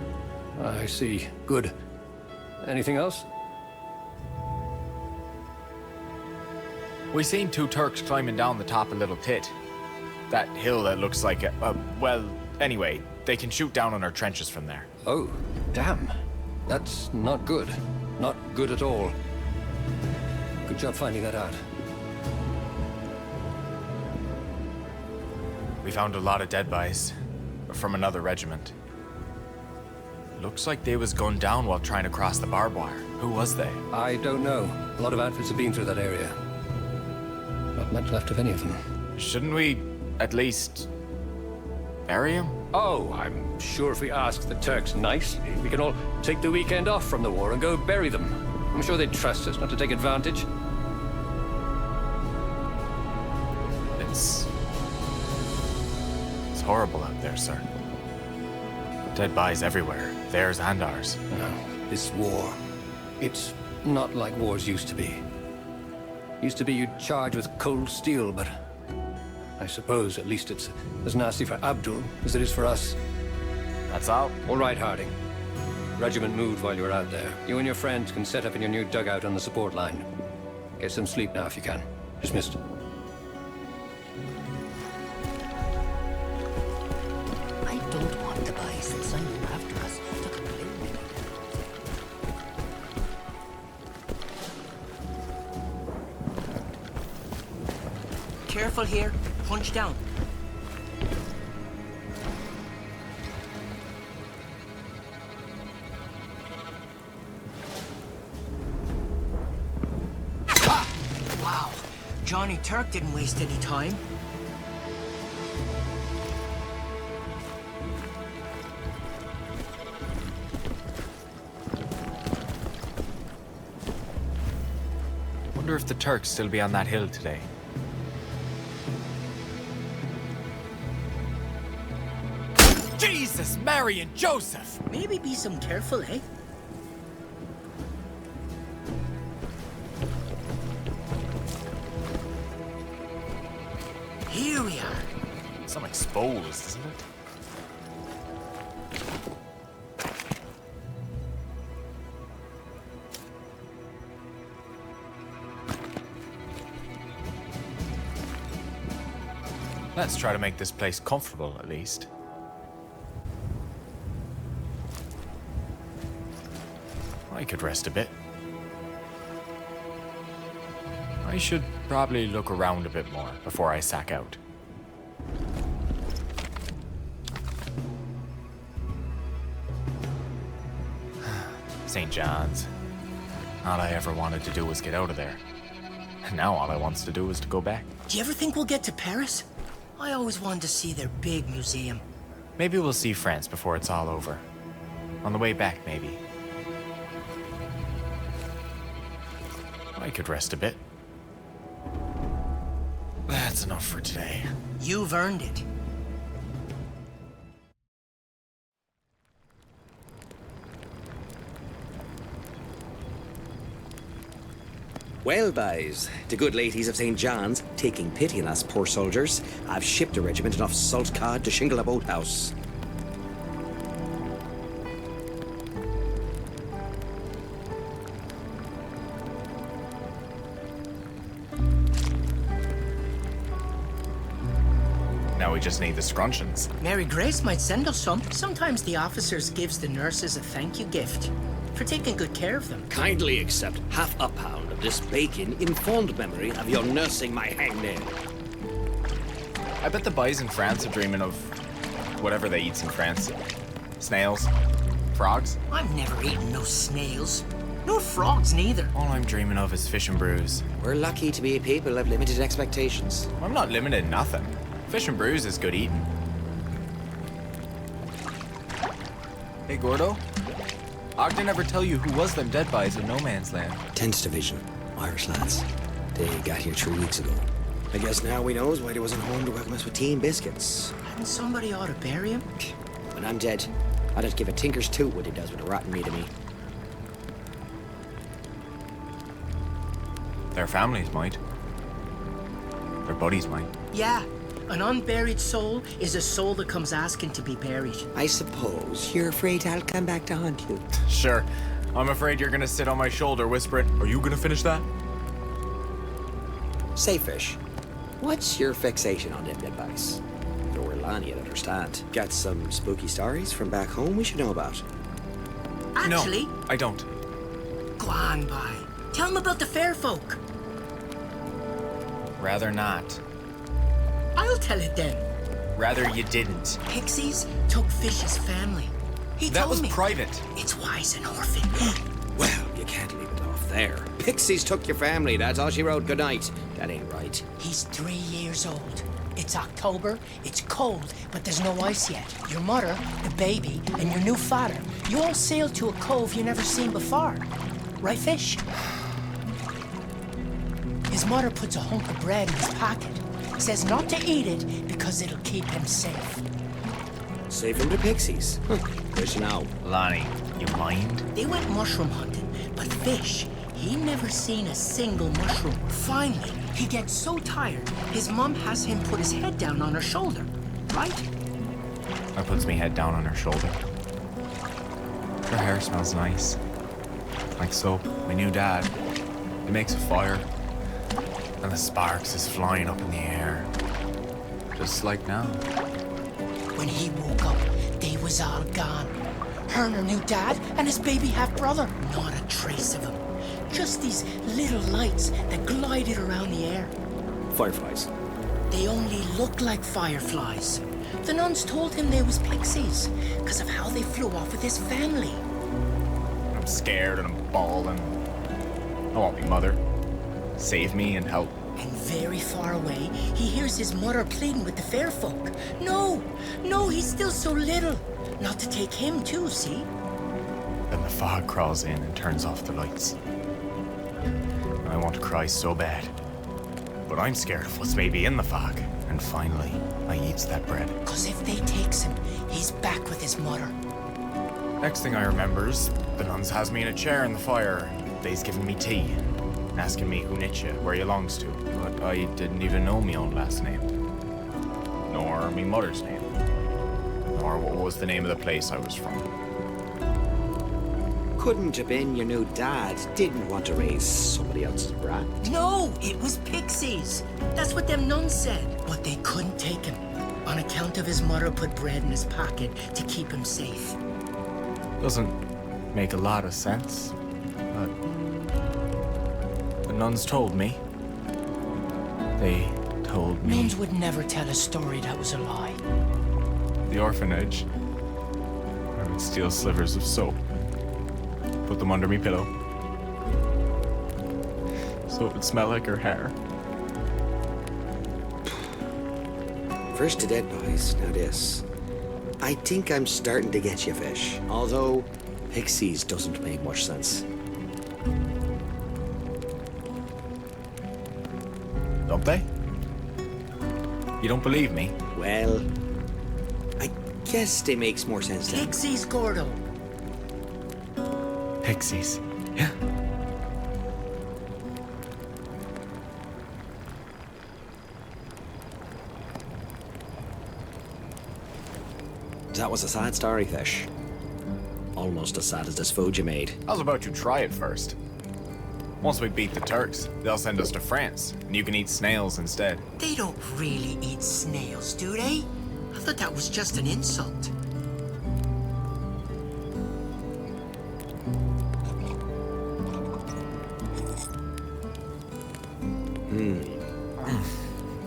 I see. Good. Anything else? We seen two Turks climbing down the top of Little Pit. That hill that looks like a... well, anyway, they can shoot down on our trenches from there. Oh, damn. That's not good. Not good at all. Good job finding that out. We found a lot of dead bodies from another regiment. Looks like they was gunned down while trying to cross the barbed wire. Who was they? I don't know. A lot of outfits have been through that area. Not much left of any of them. Shouldn't we at least bury him? Oh, I'm sure if we ask the Turks nicely, we can all take the weekend off from the war and go bury them. I'm sure they'd trust us not to take advantage. It's horrible out there, sir. Dead bodies everywhere, theirs and ours. No, this war, it's not like wars used to be. Used to be you'd charge with cold steel, but I suppose at least it's as nasty for Abdul as it is for us. That's all. All right, Harding. Regiment moved while you were out there. You and your friends can set up in your new dugout on the support line. Get some sleep now if you can. Dismissed. I don't want the boys and Simon after us to complain anything. Careful here. Punch down. Johnny Turk didn't waste any time. Wonder if the Turks still be on that hill today. Jesus, Mary and Joseph! Maybe be some careful, eh? Here we are. Some exposed, isn't it? Let's try to make this place comfortable, at least. I could rest a bit. I should probably look around a bit more before I sack out. St. John's. All I ever wanted to do was get out of there. And now all I wants to do is to go back. Do you ever think we'll get to Paris? I always wanted to see their big museum. Maybe we'll see France before it's all over. On the way back, maybe. I could rest a bit. That's enough for today. You've earned it. Well, boys, the good ladies of St. John's, taking pity on us poor soldiers, I've shipped a regiment enough salt cod to shingle a boathouse. Now we just need the scrunchions. Mary Grace might send us some. Sometimes the officers gives the nurses a thank you gift for taking good care of them. Kindly accept half a pound of this bacon in fond memory of your nursing my hangnail. I bet the boys in France are dreaming of whatever they eat in France. Snails, frogs. I've never eaten no snails. No frogs neither. All I'm dreaming of is fish and brews. We're lucky to be a people of limited expectations. I'm not limited in nothing. Fish and brews is good eating. Hey, Gordo. Ogden never tell you who was them dead bodies in No Man's Land. 10th Division, Irish lads. They got here 3 weeks ago. I guess now we knows why they wasn't home to welcome us with tea and biscuits. Hadn't somebody ought to bury him? When I'm dead, I'd just give a tinker's toot what he does with the rotten meat of me. Their families might. Their buddies might. Yeah. An unburied soul is a soul that comes asking to be buried. I suppose you're afraid I'll come back to haunt you. Sure. I'm afraid you're gonna sit on my shoulder whispering, "Are you gonna finish that?" Say, Fish, what's your fixation on them dead bodies? You're Lonnie, I'd understand. Got some spooky stories from back home we should know about? Actually, No, I don't. go on by. Tell them about the fair folk. Rather not. I'll tell it then. Rather you didn't. Pixies took Fish's family. He That told was me. private. It's why he's an orphan. Well, you can't leave it off there. Pixies took your family, that's all she wrote. Good night. That ain't right. He's 3 years old. It's October, it's cold, but there's no ice yet. Your mother, the baby, and your new father, you all sailed to a cove you never seen before. Right, Fish? His mother puts a hunk of bread in his pocket. Says not to eat it because it'll keep him safe. Safe from the Pixies. Good to know. Lonnie, you mind? They went mushroom hunting, but Fish, he never seen a single mushroom. Finally, he gets so tired, his mom has him put his head down on her shoulder. Right? I puts me head down on her shoulder. Her hair smells nice. Like soap. My new dad. He makes a fire. And the sparks is flying up in the air. Just like now. When he woke up, they was all gone. Her and her new dad and his baby half-brother. Not a trace of him. Just these little lights that glided around the air. Fireflies. They only look like fireflies. The nuns told him they was pixies because of how they flew off with his family. I'm scared and I'm bawling. I want me mother. Save me and help And very far away, he hears his mother pleading with the fair folk. No, no, he's still so little. Not to take him too, see? Then the fog crawls in and turns off the lights. I want to cry so bad. But I'm scared of what's maybe in the fog. And finally, I eats that bread. 'Cause if they takes him, he's back with his mother. Next thing I remember is the nuns has me in a chair in the fire. They's giving me tea, asking me who knit you, where you longs to. But I didn't even know me own last name. Nor me mother's name. Nor what was the name of the place I was from. Couldn't have been your new dad didn't want to raise somebody else's brat. No, it was pixies. That's what them nuns said. But they couldn't take him, on account of his mother put bread in his pocket to keep him safe. Doesn't make a lot of sense, but the nuns told me. They told me. Nuns would never tell a story that was a lie. The orphanage. I would steal slivers of soap, put them under me pillow, so it would smell like her hair. First to dead boys, now this. I think I'm starting to get you, Fish. Although, pixies doesn't make much sense. Don't they? You don't believe me? Well, I guess they makes more sense then. Pixies, Gordo. Pixies. Yeah. That was a sad story, Fish. Almost as sad as this food you made. I was about to try it first. Once we beat the Turks, they'll send us to France, and you can eat snails instead. They don't really eat snails, do they? I thought that was just an insult.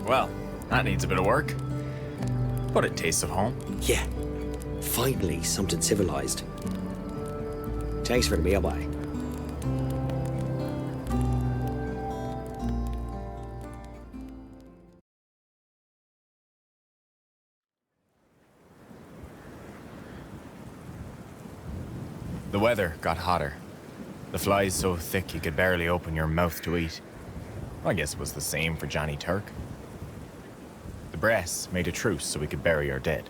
Well, that needs a bit of work. But it tastes of home. Yeah. Finally, something civilized. Thanks for the meal, boy. The weather got hotter. The flies so thick you could barely open your mouth to eat. I guess it was the same for Johnny Turk. The brass made a truce so we could bury our dead.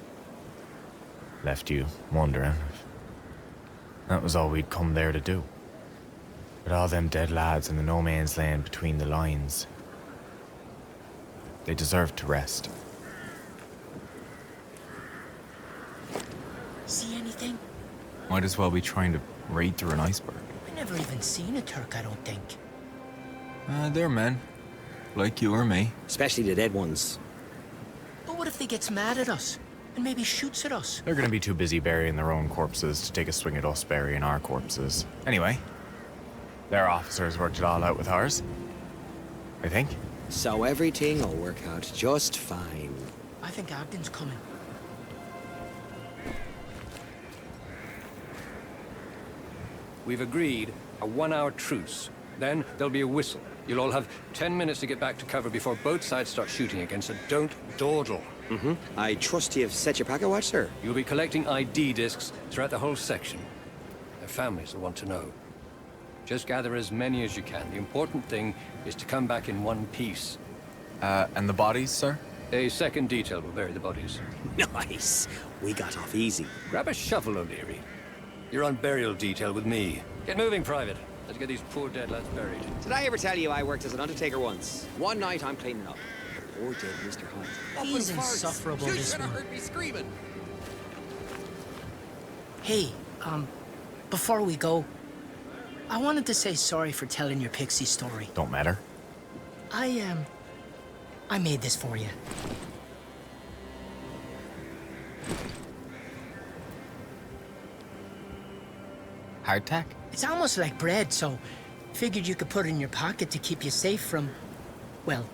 Left you wondering if that was all we'd come there to do. But all them dead lads in the no man's land between the lines, they deserved to rest. See anything? Might as well be trying to raid through an iceberg. I never even seen a Turk, I don't think. They're men. Like you or me. Especially the dead ones. But what if they gets mad at us? And maybe shoots at us? They're gonna be too busy burying their own corpses to take a swing at us burying our corpses. Anyway, their officers worked it all out with ours. I think. So everything will work out just fine. I think Ogden's coming. We've agreed a 1-hour truce. Then there'll be a whistle. You'll all have 10 minutes to get back to cover before both sides start shooting again, so don't dawdle. I trust you've set your packet watch, sir. You'll be collecting ID discs throughout the whole section. Their families will want to know. Just gather as many as you can. The important thing is to come back in one piece. And the bodies, sir? A second detail will bury the bodies. Nice. We got off easy. Grab a shovel, O'Leary. You're on burial detail with me. Get moving, Private. Let's get these poor dead lads buried. Did I ever tell you I worked as an undertaker once? One night I'm cleaning up. Poor dead Mr. Hunt. He's insufferable, this one. heard me screaming. Hey, before we go, I wanted to say sorry for telling your pixie story. Don't matter. I made this for you. Hardtack? It's almost like bread, so figured you could put it in your pocket to keep you safe from, well,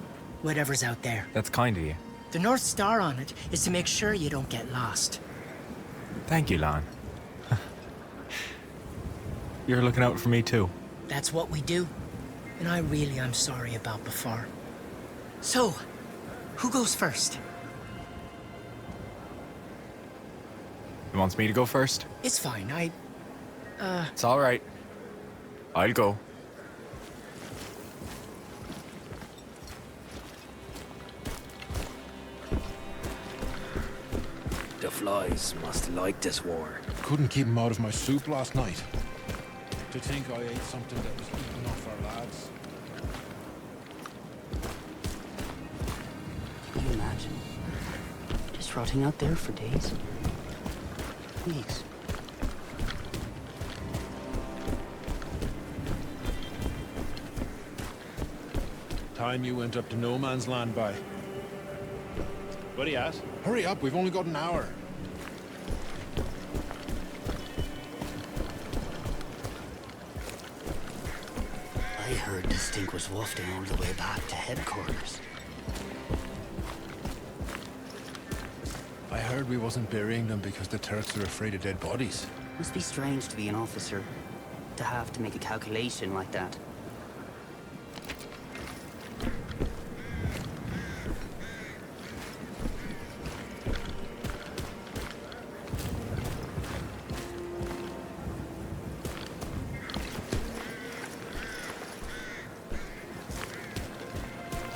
whatever's out there. That's kind of you. The North Star on it is to make sure you don't get lost. Thank you, Lon. You're looking out for me, too. That's what we do. And I really am sorry about before. So, who goes first? He wants me to go first? It's fine, It's all right. I'll go. The flies must like this war. Couldn't keep him out of my soup last night. To think I ate something that was eaten off our lads. Can you imagine? Just rotting out there for days. Weeks. Time you went up to no man's land by. What are you at? Hurry up, we've only got an hour. I heard the stink was wafting all the way back to headquarters. I heard we wasn't burying them because the Turks are afraid of dead bodies. Must be strange to be an officer, to have to make a calculation like that.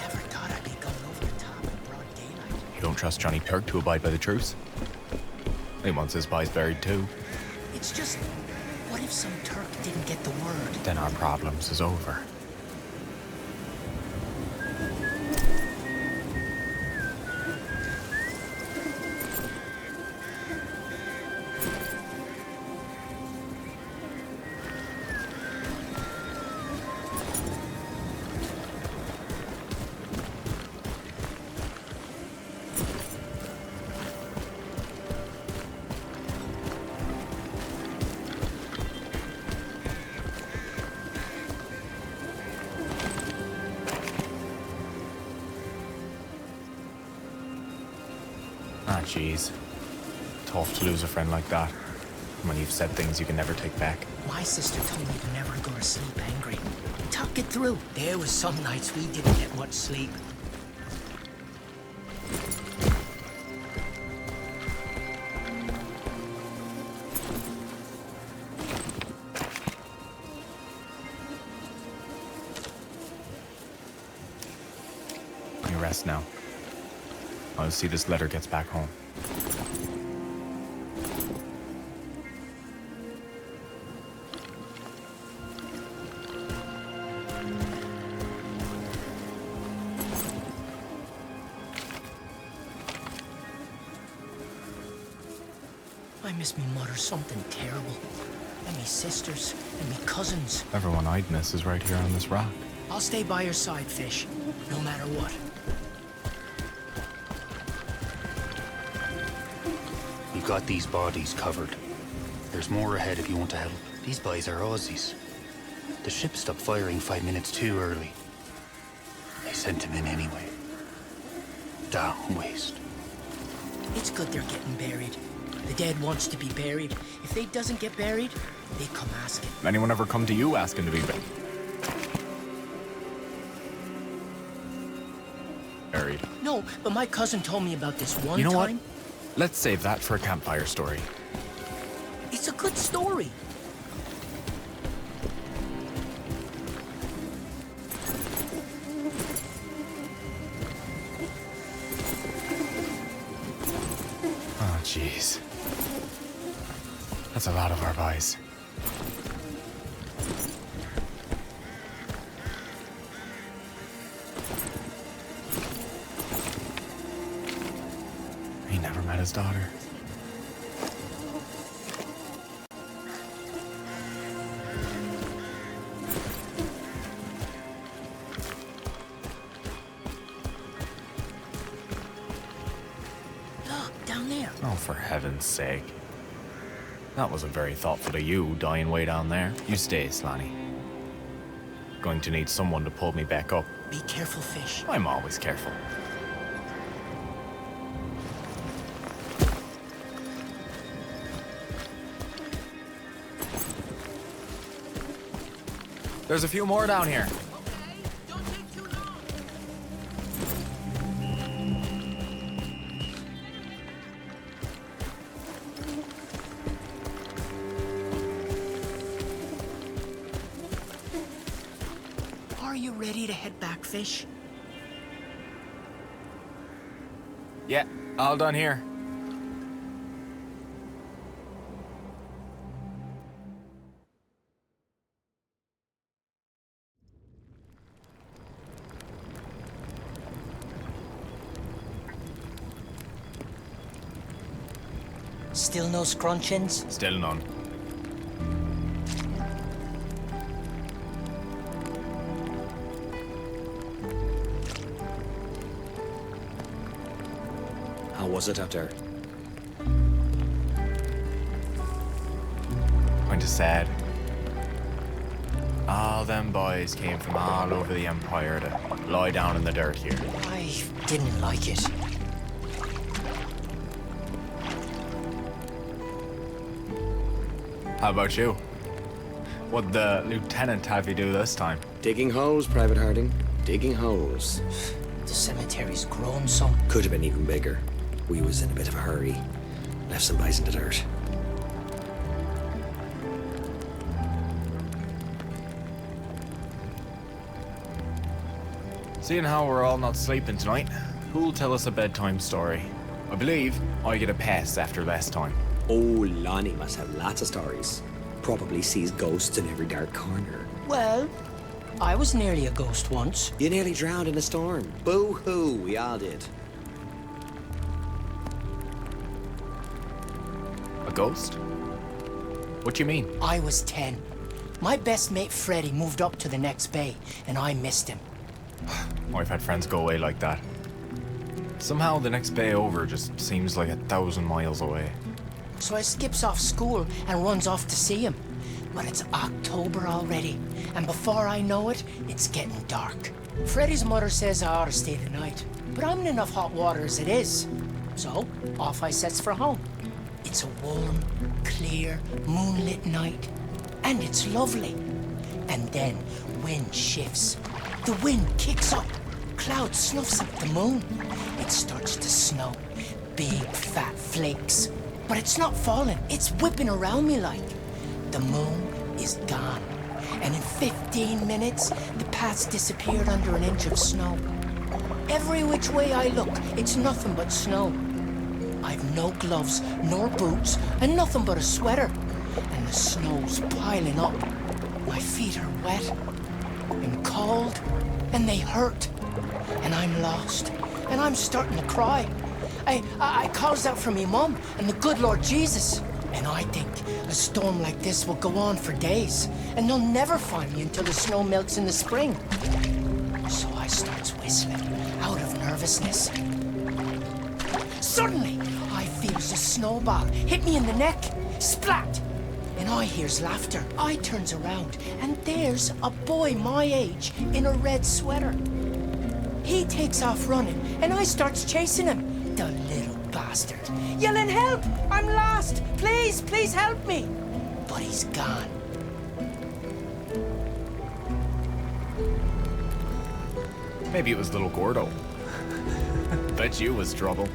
never thought I'd be going over the top in broad daylight. You don't trust Johnny Turk to abide by the truce? He wants his boys buried too. It's just, what if some Turk didn't get the word? Then our problems is over. Ah, jeez. Tough to lose a friend like that. When you've said things you can never take back. My sister told me to never go to sleep angry. Talk it through. There was some nights we didn't get much sleep. You rest now. I'll see this letter gets back home. I miss me mother something terrible. And me sisters, and me cousins. Everyone I'd miss is right here on this rock. I'll stay by your side, Fish. No matter what. We've got these bodies covered. There's more ahead if you want to help. These boys are Aussies. The ship stopped firing 5 minutes too early. They sent him in anyway. Damn waste. It's good they're getting buried. The dead wants to be buried. If they doesn't get buried, they come asking. Anyone ever come to you asking to be buried? No, but my cousin told me about this one You know what? time. Let's save that for a campfire story. It's a good story. Oh, jeez. That's a lot of our boys. He never met his daughter. Look, down there. Oh, for heaven's sake. That wasn't very thoughtful of you, dying way down there. You stay, Slaney. Going to need someone to pull me back up. Be careful, Fish. I'm always careful. There's a few more down here. Okay, don't take too long. ready to head back fish? Yeah, all done here. Still no scrunchins? Still none. How was it out there? Kinda sad. All them boys came from all over the Empire to lie down in the dirt here. I didn't like it. How about you? What'd the lieutenant have you do this time? Digging holes, Private Harding. Digging holes. The cemetery's grown some. Could have been even bigger. We was in a bit of a hurry. Left some bodies in the dirt. Seeing how we're all not sleeping tonight, who'll tell us a bedtime story? I believe I get a pass after last time. Oh, Lonnie must have lots of stories. Probably sees ghosts in every dark corner. Well, I was nearly a ghost once. You nearly drowned in a storm. Boo-hoo, we all did. A ghost? What you mean? I was 10. My best mate Freddie moved up to the next bay, and I missed him. I've had friends go away like that. Somehow the next bay over just seems like 1,000 miles away. So I skips off school and runs off to see him. But it's October already, and before I know it, it's getting dark. Freddie's mother says I ought to stay the night, but I'm in enough hot water as it is. So, off I sets for home. It's a warm, clear, moonlit night, and it's lovely. And then, wind shifts. The wind kicks up. Cloud snuffs up the moon. It starts to snow. Big, fat flakes. But it's not falling. It's whipping around me like. The moon is gone. And in 15 minutes, the path's disappeared under an inch of snow. Every which way I look, it's nothing but snow. I've no gloves, nor boots, and nothing but a sweater. And the snow's piling up. My feet are wet and cold, and they hurt. And I'm lost, and I'm starting to cry. I calls out for me mum and the good Lord Jesus. And I think a storm like this will go on for days, and they'll never find me until the snow melts in the spring. So I starts whistling, out of nervousness. Suddenly, I feels a snowball hit me in the neck, splat! And I hears laughter. I turns around, and there's a boy my age in a red sweater. He takes off running, and I starts chasing him. The little bastard, yelling, "Help! I'm lost! Please, please help me!" But he's gone. Maybe it was little Gordo. Bet you was trouble.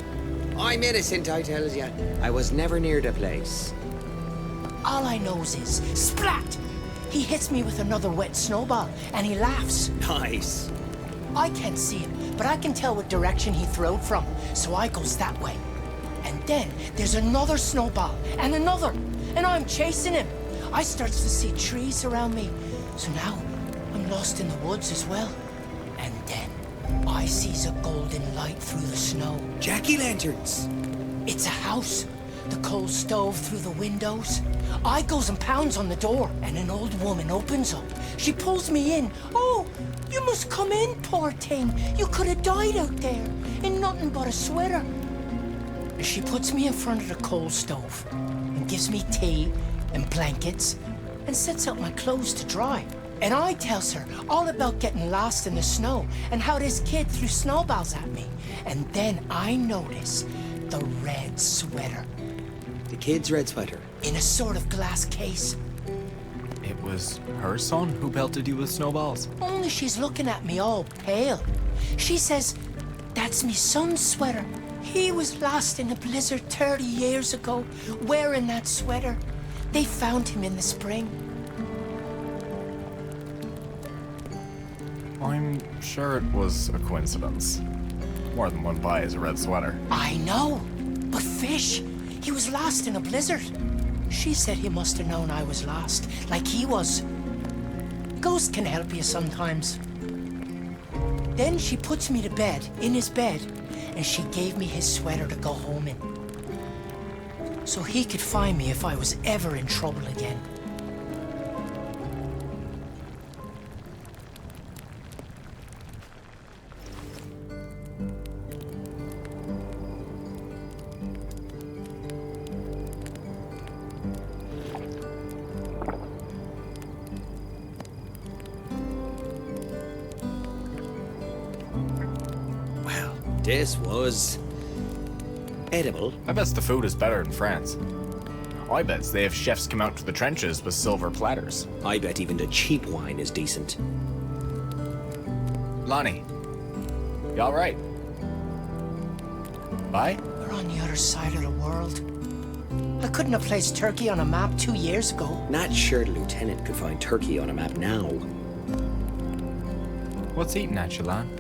I'm innocent, I tells ya. I was never near the place. All I knows is, splat! He hits me with another wet snowball, and he laughs. Nice. I can't see him, but I can tell what direction he throwed from, so I goes that way. And then there's another snowball, and another, and I'm chasing him. I starts to see trees around me, so now I'm lost in the woods as well. And then I sees a golden light through the snow. Jack-o'-lanterns. It's a house. The coal stove through the windows. I goes and pounds on the door, and an old woman opens up. She pulls me in. "Oh, you must come in, poor thing. You could have died out there in nothing but a sweater." She puts me in front of the coal stove and gives me tea and blankets and sets out my clothes to dry. And I tells her all about getting lost in the snow and how this kid threw snowballs at me. And then I notice the red sweater. The kid's red sweater. In a sort of glass case. It was her son who pelted you with snowballs? Only she's looking at me all pale. She says, "That's me son's sweater. He was lost in a blizzard 30 years ago, wearing that sweater. They found him in the spring." I'm sure it was a coincidence. More than one buys a red sweater. I know, but Fish, he was lost in a blizzard. She said he must have known I was lost, like he was. Ghost can help you sometimes. Then she puts me to bed, in his bed, and she gave me his sweater to go home in. So he could find me if I was ever in trouble again. This was edible. I bet the food is better in France. I bet they have chefs come out to the trenches with silver platters. I bet even the cheap wine is decent. Lonnie, you all right? Bye? We're on the other side of the world. I couldn't have placed Turkey on a map 2 years ago. Not sure the lieutenant could find Turkey on a map now. What's eating at you, Lon?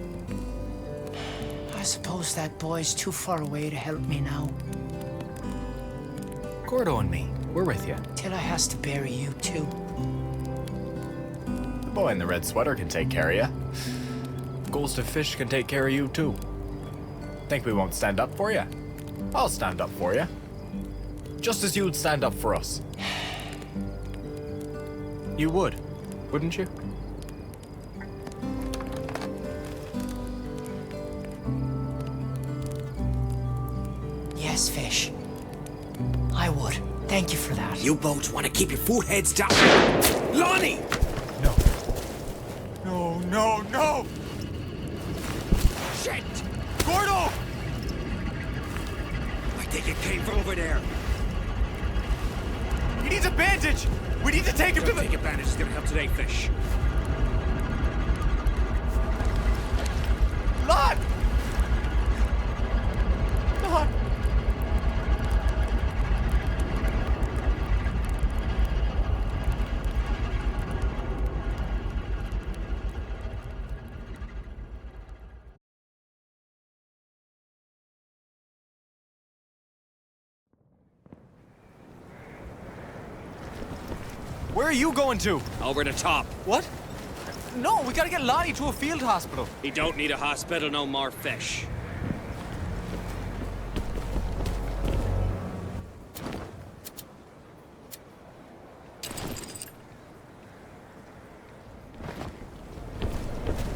I suppose that boy's too far away to help me now. Gordo and me, we're with you. Till I has to bury you too. The boy in the red sweater can take care of you. Ghost of Fish can take care of you too. Think we won't stand up for you? I'll stand up for you. Just as you'd stand up for us. You would, wouldn't you? Yes, Fish. I would. Thank you for that. You both want to keep your food heads down. Lonnie! No. No, no, no! Shit! Gordo! I think it came from over there. He needs a bandage! We need to take him to the... Take a bandage is gonna help today, Fish. Lon! Lon! Where are you going to? Over the top. What? No, we gotta get Lonnie to a field hospital. He don't need a hospital no more, Fish.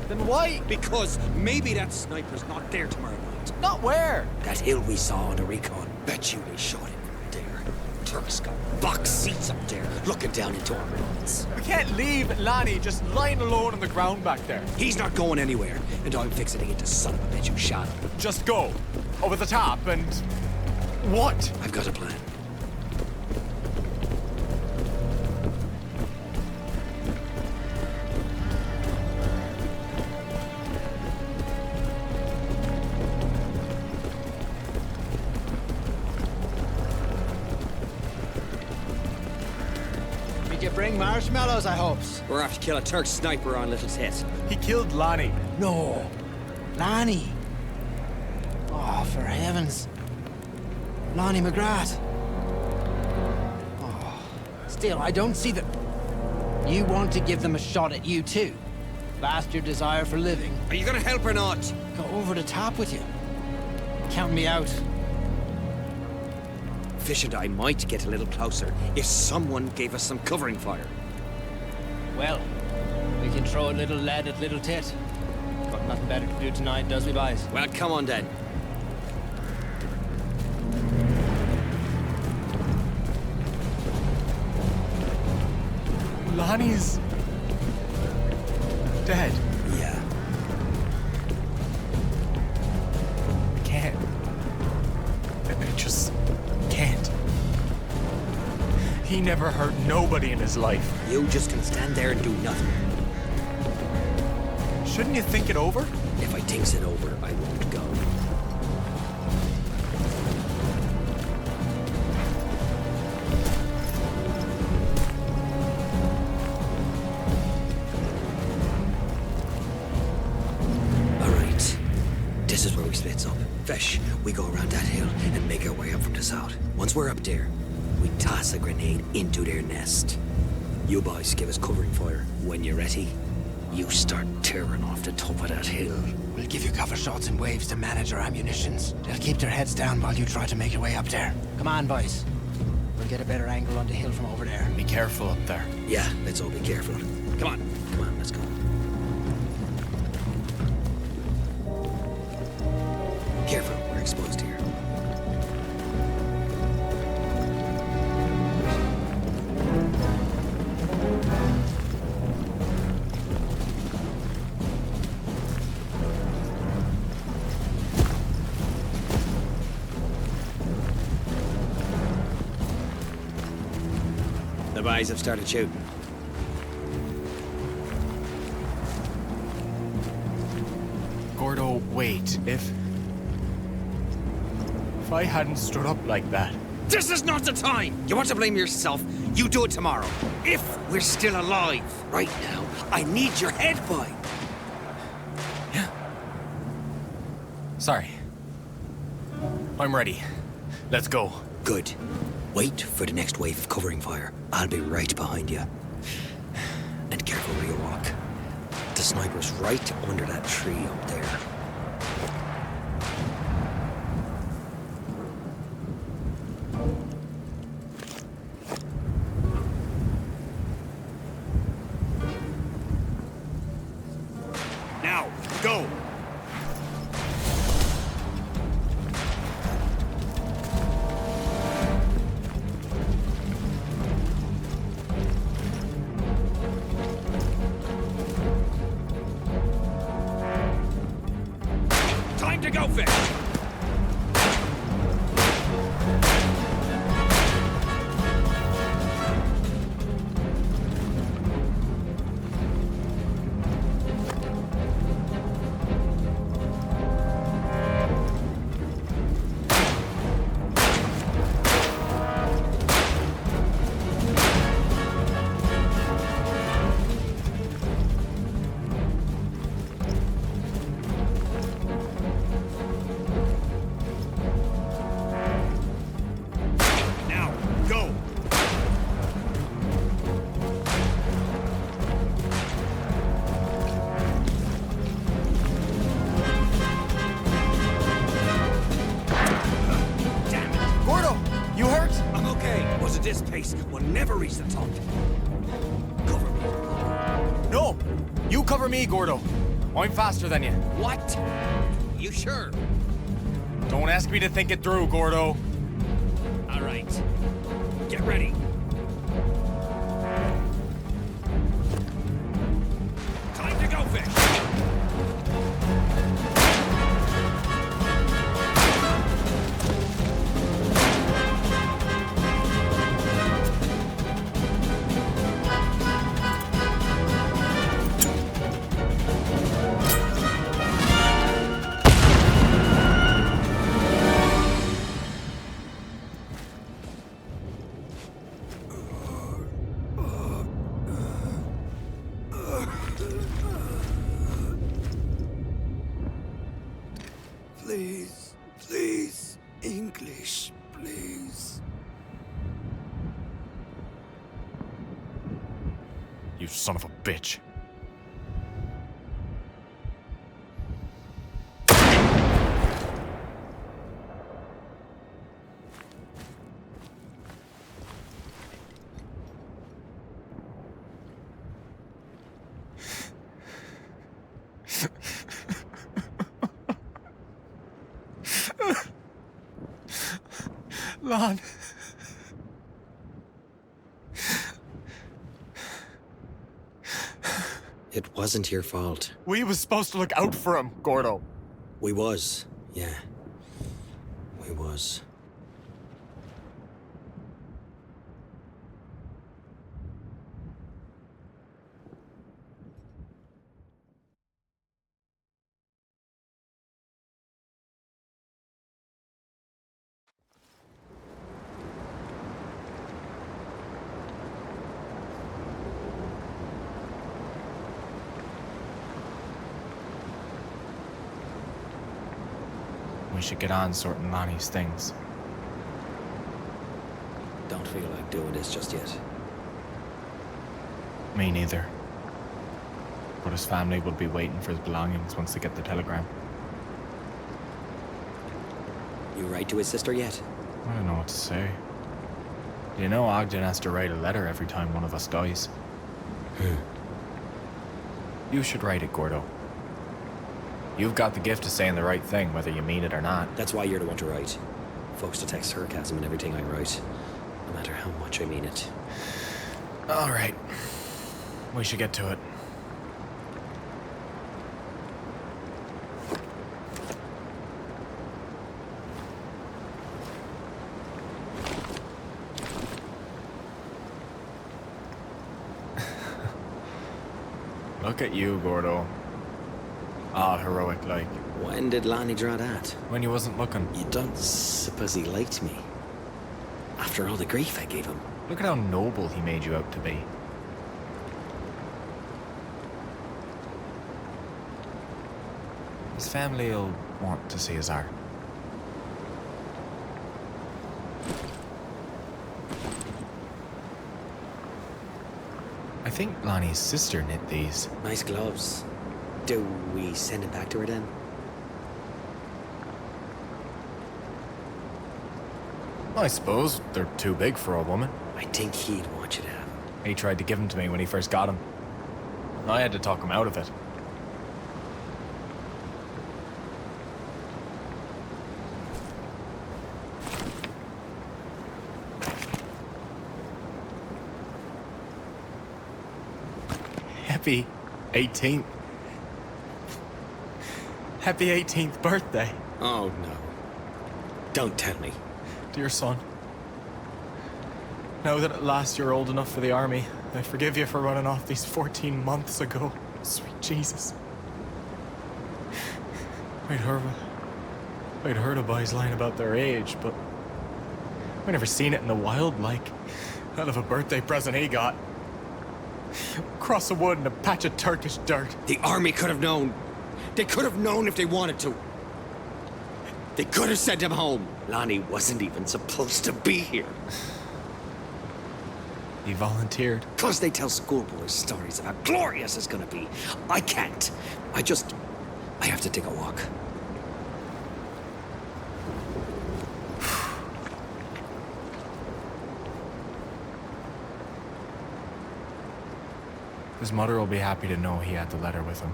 Then why? Because maybe that sniper's not there tomorrow night. Not where? That hill we saw on the recon. Bet you they shot him from there. Turks got box seats up there, looking down into our ruins. We can't leave Lonnie just lying alone on the ground back there. He's not going anywhere, and I'm fixing to get the son of a bitch who shot him. Just go. Over the top and... What? I've got a plan. Did you bring marshmallows, I hopes? We're off to kill a Turk sniper on Little Tit. He killed Lonnie. No. Lonnie. Oh, for heavens. Lonnie McGrath. Oh, still, I don't see that... You want to give them a shot at you, too? Last your desire for living. Are you gonna help or not? Go over the top with you. Count me out. Fish and I might get a little closer if someone gave us some covering fire. Well, we can throw a little lead at Little Tit. Got nothing better to do tonight, does we, boys? Well, come on then. Lonnie's... dead. Yeah. I can't. I just can't. He never hurt nobody in his life. You just gonna stand there and do nothing. Shouldn't you think it over? If I thinks it over, I won't go. This is where we splits up. Fish, we go around that hill and make our way up from the south. Once we're up there, we toss a grenade into their nest. You boys give us covering fire. When you're ready, you start tearing off the top of that hill. We'll give you cover shots and waves to manage our ammunitions. They'll keep their heads down while you try to make your way up there. Come on, boys. We'll get a better angle on the hill from over there. Be careful up there. Yeah, let's all be careful. Come on, let's go. Careful, we're exposed here. The boys have started shooting. Gordo, wait. If I hadn't stood up like that. This is not the time! You want to blame yourself? You do it tomorrow. If we're still alive. Right now, I need your head, boy. Sorry. I'm ready. Let's go. Good. Wait for the next wave of covering fire. I'll be right behind you. And careful where you walk. The sniper's right under that tree up there. Now, go! Time to go, Fish! Now, go! Damn it! Gordo, you hurt? I'm okay. Was at this pace, we'll never reach the top. Cover me. No! You cover me, Gordo. I'm faster than you. What? You sure? Don't ask me to think it through, Gordo. All right. Get ready. Time to go, Fish! Please, please, English, please. You son of a bitch. Lon. It wasn't your fault. We was supposed to look out for him, Gordo. We was, yeah. We was. We should get on sorting Lonnie's things. Don't feel like doing this just yet. Me neither. But his family will be waiting for his belongings once they get the telegram. You write to his sister yet? I don't know what to say. You know Ogden has to write a letter every time one of us dies. You should write it, Gordo. You've got the gift of saying the right thing, whether you mean it or not. That's why you're the one to write. Folks detect sarcasm in everything I write, no matter how much I mean it. All right. We should get to it. Look at you, Gordo. All heroic like. When did Lonnie draw that? When he wasn't looking. You don't suppose he liked me? After all the grief I gave him. Look at how noble he made you out to be. His family'll want to see his art. I think Lonnie's sister knit these. Nice gloves. Do we send it back to her then? I suppose they're too big for a woman. I think he'd want you to have them. He tried to give them to me when he first got them. I had to talk him out of it. Happy 18th. Happy 18th birthday. Oh, no. Don't tell me. Dear son, now that at last you're old enough for the army, I forgive you for running off these 14 months ago. Sweet Jesus. I'd heard of boys lying about their age, but I never seen it in the wild like. Out of a birthday present he got. Across the wood in a patch of Turkish dirt. The army could have known. They could have known if they wanted to. They could have sent him home. Lonnie wasn't even supposed to be here. He volunteered. Because they tell schoolboys stories of how glorious it's gonna be. I can't. I have to take a walk. His mother will be happy to know he had the letter with him.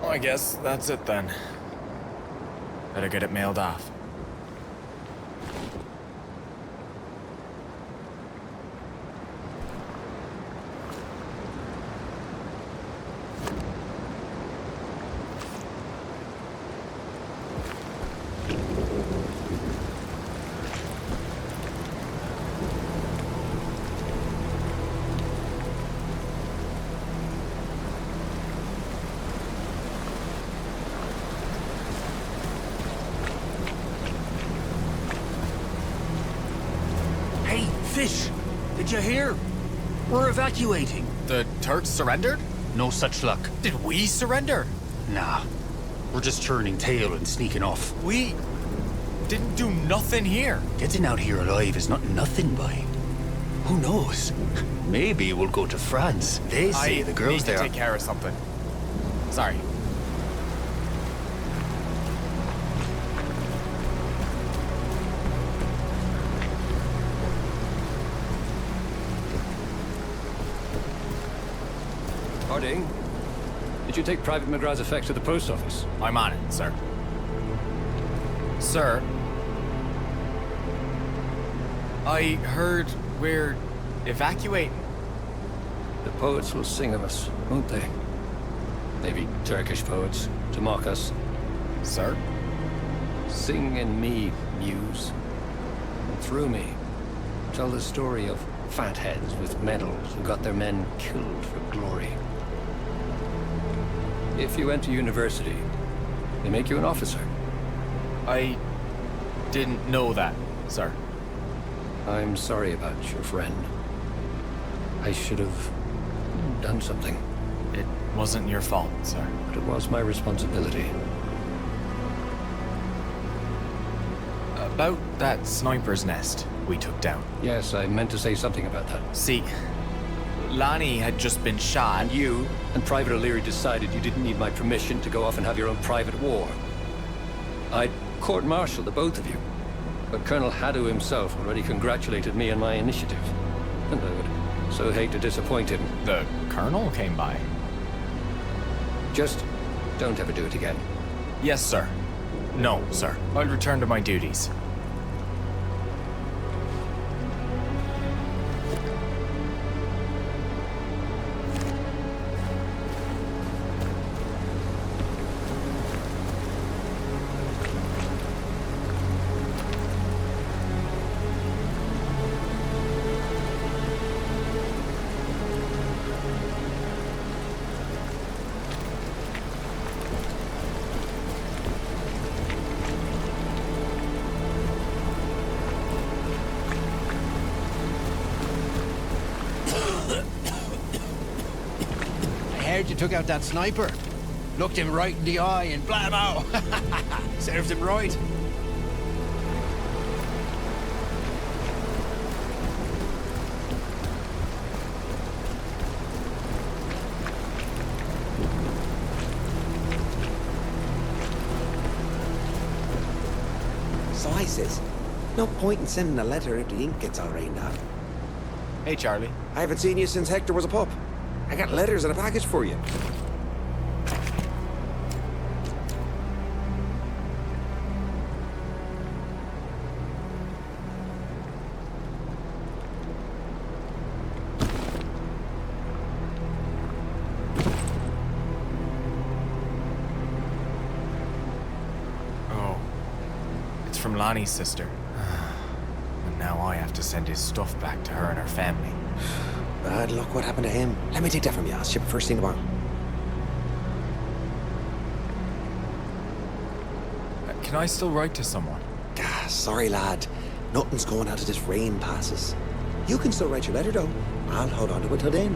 Well, I guess that's it then. Better get it mailed off. Hey, Fish! Did you hear? We're evacuating. The Turks surrendered? No such luck. Did we surrender? Nah. We're just turning tail and sneaking off. We didn't do nothing here. Getting out here alive is not nothing, boy. Who knows? Maybe we'll go to France. They say the girls need to there. take care of something. Sorry. Harding, did you take Private McGrath's effects to the post office? I'm on it, sir. Sir, I heard we're evacuating. The poets will sing of us, won't they? Maybe Turkish poets, to mock us. Sir? Sing in me, muse. And through me, tell the story of fatheads with medals who got their men killed for glory. If you went to university, they make you an officer. I didn't know that, sir. I'm sorry about your friend. I should have done something. It wasn't your fault, sir. But it was my responsibility. About that sniper's nest we took down. Yes, I meant to say something about that. See, Lonnie had just been shot. And you and Private O'Leary decided you didn't need my permission to go off and have your own private war. I'd court-martial the both of you, but Colonel Haddo himself already congratulated me on my initiative. And I would so hate to disappoint him. The Colonel came by. Just don't ever do it again. Yes, sir. No, sir. I'll return to my duties. I heard you took out that sniper. Looked him right in the eye and blammo! Served him right. So I says, no point in sending a letter if the ink gets all rained out. Hey, Charlie. I haven't seen you since Hector was a pup. I got letters and a package for you. Oh. It's from Lonnie's sister. And now I have to send his stuff back to her and her family. Bad luck, what happened to him? Let me take that from you. I'll ship it first thing tomorrow. Can I still write to someone? Ah, sorry, lad. Nothing's going out till this rain passes. You can still write your letter, though. I'll hold on to it till then.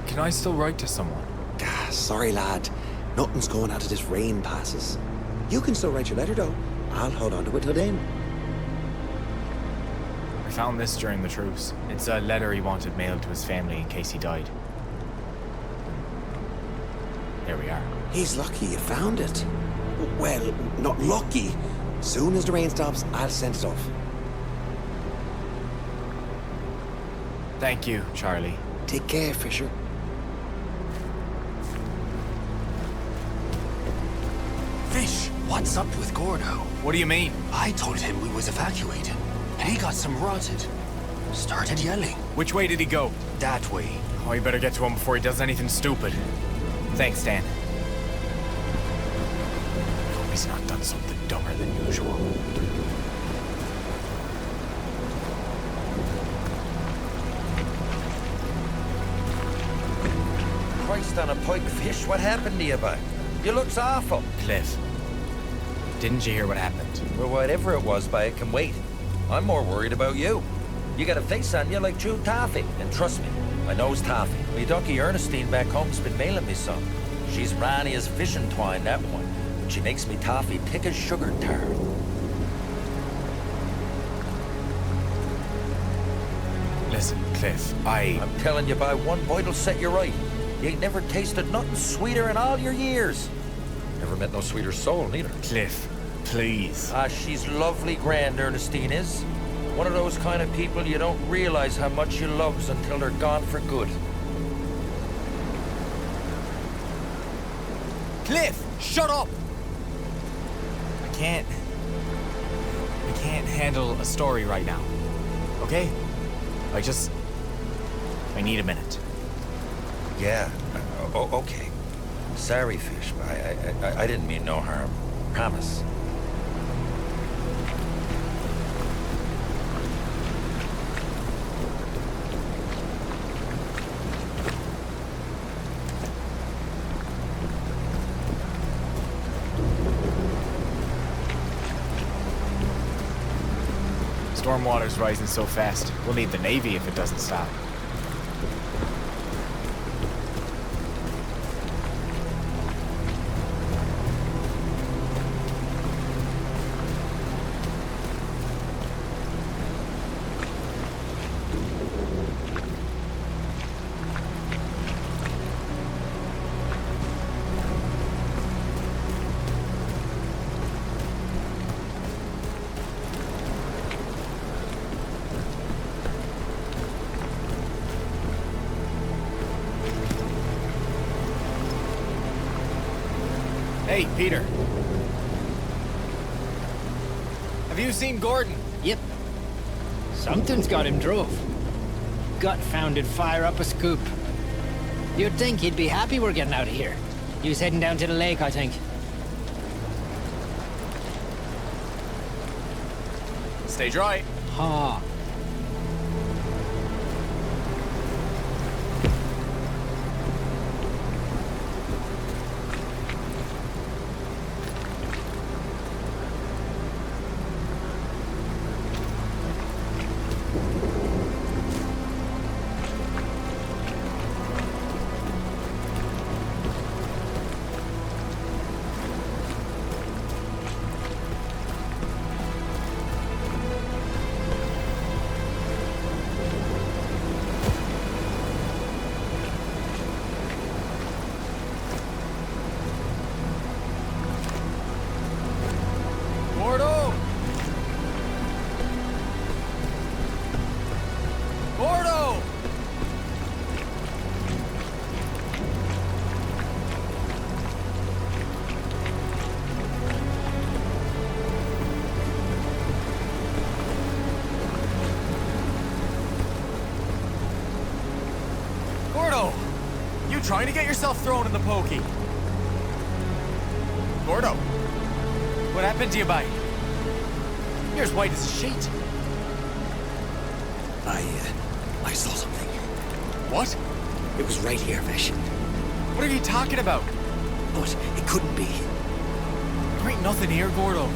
Can I still write to someone? Ah, sorry, lad. Nothing's going out till this rain passes. You can still write your letter, though. I'll hold on to it till then. I found this during the truce. It's a letter he wanted mailed to his family in case he died. Here we are. He's lucky you found it. Well, not lucky. Soon as the rain stops, I'll send it off. Thank you, Charlie. Take care, Fisher. Fish, what's up with Gordo? What do you mean? I told him we was evacuating, and he got some rotted. Started yelling. Which way did he go? That way. Oh, you better get to him before he does anything stupid. Thanks, Dan. I hope he's not done something dumber than usual. Christ on a pike, Fish, what happened to you, bud? You looks awful. Cliff, didn't you hear what happened? Well, whatever it was, I can wait. I'm more worried about you. You got a face on you like Jude Taffy, and trust me, I knows Taffy. Me ducky Ernestine back home's been mailing me some. She's ranny as fishing twine, that one. But she makes me toffee thick as sugar tart. Listen, Cliff, I'm telling you, by one bite'll set you right. You ain't never tasted nothing sweeter in all your years. Never met no sweeter soul, neither. Cliff, please. Ah, she's lovely grand, Ernestine is. One of those kind of people you don't realize how much you loves until they're gone for good. Cliff, shut up! I can't handle a story right now, okay? I need a minute. Yeah, okay. Sorry, Fish, but I didn't mean no harm. Promise. Stormwater's rising so fast, we'll need the Navy if it doesn't stop. Hey, Peter. Have you seen Gordon? Yep. Something's got him drove. Gut-founded fire up a scoop. You'd think he'd be happy we're getting out of here. He was heading down to the lake, I think. Stay dry. Ha. Gordo! Gordo! Gordo! You trying to get yourself thrown in the pokey? Gordo! What happened to you, bye? You're as white as a sheet. I saw something. What? It was right here, Vish. What are you talking about? But it couldn't be. There ain't nothing here, Gordo.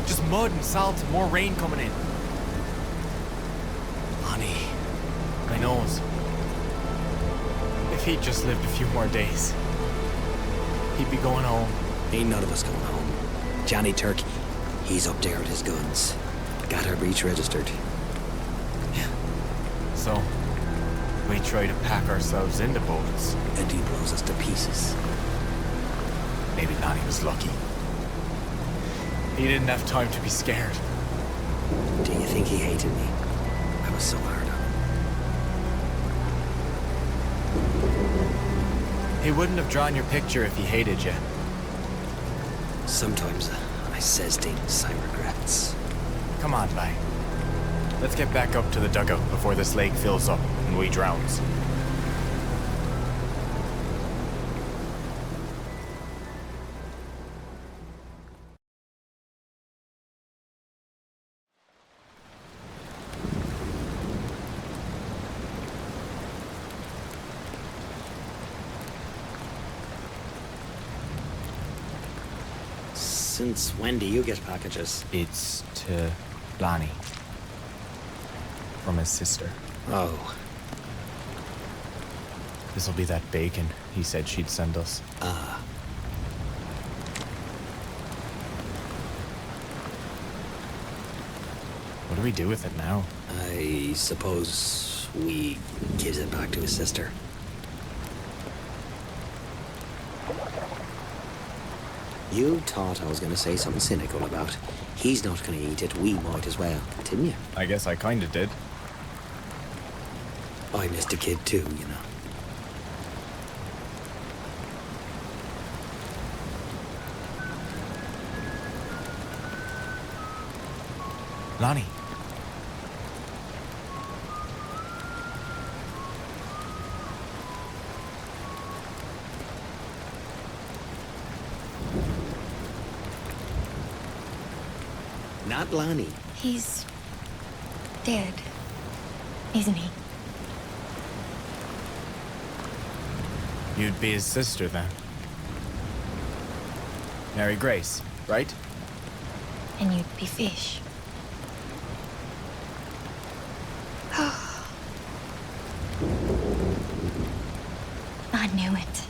Just mud and salt and more rain coming in. Honey. I knows. If he'd just lived a few more days, he'd be going home. Ain't none of us going home. Johnny Turk, he's up there with his guns. Got our breach registered. So, we try to pack ourselves into boats. And he blows us to pieces. Maybe Lonnie was lucky. He didn't have time to be scared. Do you think he hated me? I was so hard on him. He wouldn't have drawn your picture if he hated you. Sometimes I says things I regrets. Come on, bye. Let's get back up to the dugout before this lake fills up and we drowns. Since when do you get packages? It's to Lonnie. From his sister. Oh. This'll be that bacon he said she'd send us. Ah. What do we do with it now? I suppose we gives it back to his sister. You thought I was going to say something cynical about. He's not going to eat it, we might as well, didn't you? I guess I kinda did. I missed a kid too, you know. Lonnie. Not Lonnie. He's dead, isn't he? You'd be his sister then. Mary Grace, right? And you'd be Fish. I knew it.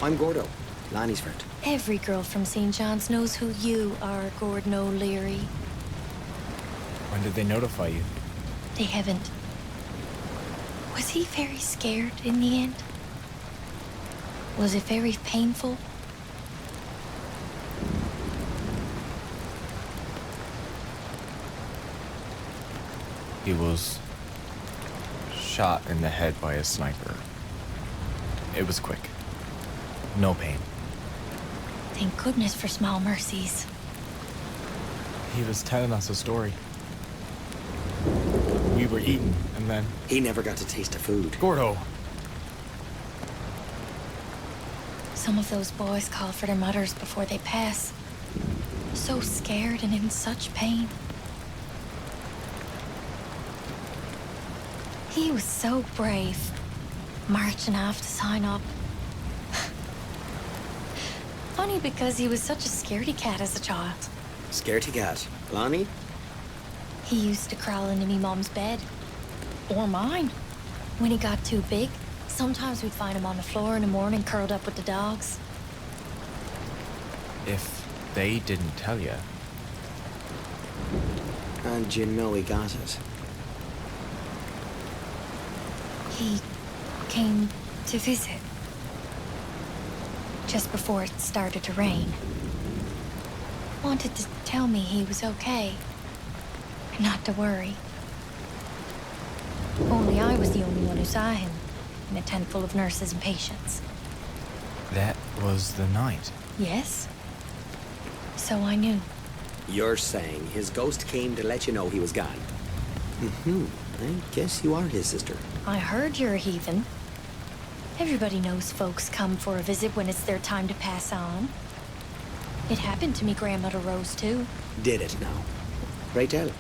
I'm Gordo, Lonnie's friend. Every girl from St. John's knows who you are, Gordon O'Leary. When did they notify you? They haven't. Was he very scared in the end? Was it very painful? He was shot in the head by a sniper. It was quick. No pain. Thank goodness for small mercies. He was telling us a story. We were eating, and then... He never got to taste the food. Gordo! Some of those boys call for their mothers before they pass. So scared and in such pain. He was so brave, marching off to sign up. Funny because he was such a scaredy cat as a child. Scaredy cat. Lonnie? He used to crawl into me mom's bed. Or mine. When he got too big, sometimes we'd find him on the floor in the morning curled up with the dogs. If they didn't tell you... And you know he got it. He came to visit. Just before it started to rain. Wanted to tell me he was okay. And not to worry. Only I was the only one who saw him. In a tent full of nurses and patients. That was the night. Yes. So I knew. You're saying his ghost came to let you know he was gone. Mm-hmm. I guess you are his sister. I heard you're a heathen. Everybody knows folks come for a visit when it's their time to pass on. It happened to me grandmother Rose, too. Did it now? Right tell.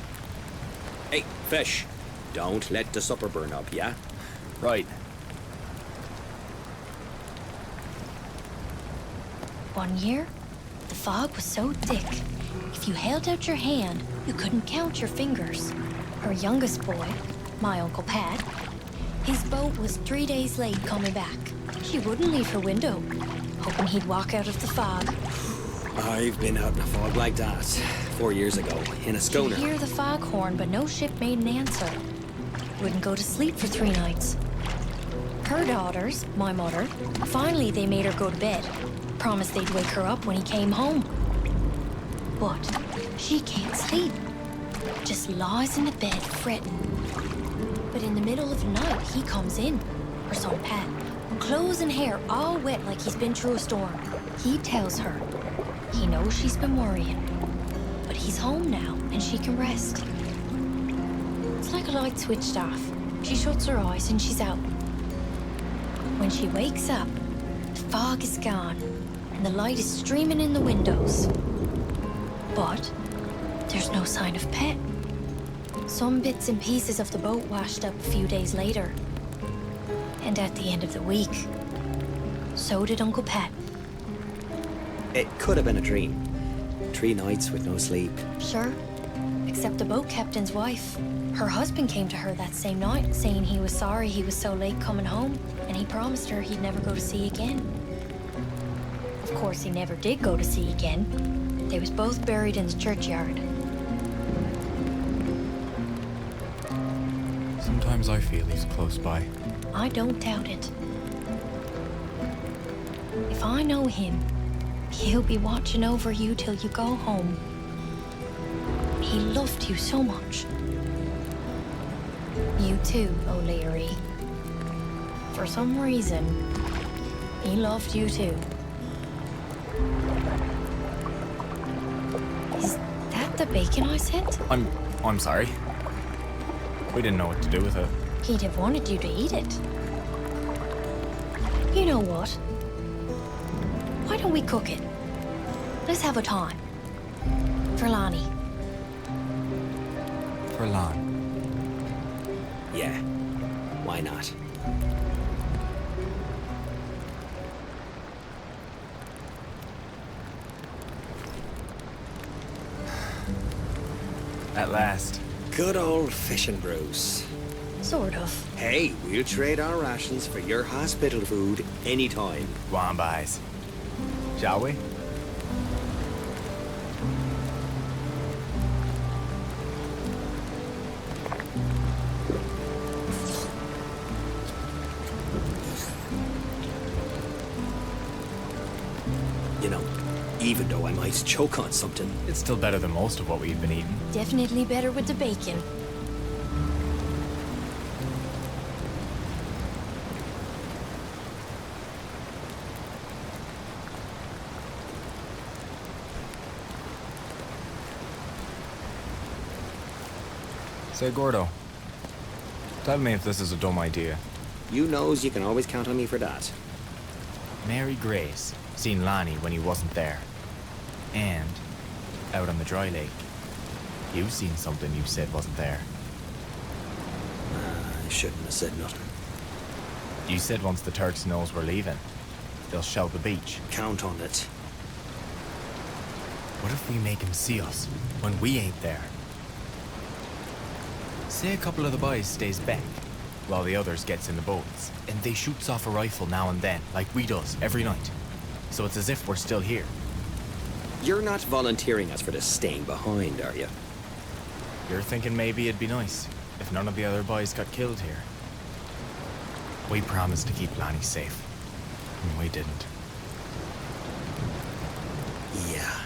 Hey, fish. Don't let the supper burn up, yeah? Right. One year, the fog was so thick, if you held out your hand, you couldn't count your fingers. Her youngest boy, my Uncle Pat, his boat was 3 days late coming back. She wouldn't leave her window, hoping he'd walk out of the fog. I've been out in a fog like that 4 years ago, in a schooner. She'd hear the foghorn, but no ship made an answer. Wouldn't go to sleep for 3 nights. Her daughters, my mother, finally they made her go to bed. Promised they'd wake her up when he came home. But she can't sleep. Just lies in the bed fretting. But in the middle of the night, he comes in, her son Pat, clothes and hair all wet like he's been through a storm. He tells her he knows she's been worrying, but he's home now and she can rest. It's like a light switched off. She shuts her eyes and she's out. When she wakes up, the fog is gone and the light is streaming in the windows. But there's no sign of Pet. Some bits and pieces of the boat washed up a few days later. And at the end of the week, so did Uncle Pat. It could have been a dream. 3 nights with no sleep. Sure, except the boat captain's wife. Her husband came to her that same night, saying he was sorry he was so late coming home, and he promised her he'd never go to sea again. Of course, he never did go to sea again. They was both buried in the churchyard. Sometimes I feel he's close by. I don't doubt it. If I know him, he'll be watching over you till you go home. He loved you so much. You too, O'Leary. For some reason, he loved you too. Is that the bacon I sent? I'm sorry. We didn't know what to do with it. He'd have wanted you to eat it. You know what? Why don't we cook it? Let's have a time. For Lonnie. For Lon. Yeah, why not? At last. Good old fishing, Bruce. Sort of. Hey, we'll trade our rations for your hospital food anytime. Go on, boys. Shall we? You know, even though I might choke on something, It's still better than most of what we've been eating. Definitely better with the bacon. Say, Gordo, tell me if this is a dumb idea. You knows you can always count on me for that. Mary Grace seen Lonnie when he wasn't there. And out on the dry lake, you seen something you said wasn't there. I shouldn't have said nothing. You said once the Turks knows we're leaving, they'll shell the beach. Count on it. What if we make him see us when we ain't there? Say a couple of the boys stays back while the others gets in the boats, and they shoots off a rifle now and then, like we does every night. So it's as if we're still here. You're not volunteering us for this staying behind, are you? You're thinking maybe it'd be nice if none of the other boys got killed here. We promised to keep Lonnie safe, and we didn't. Yeah.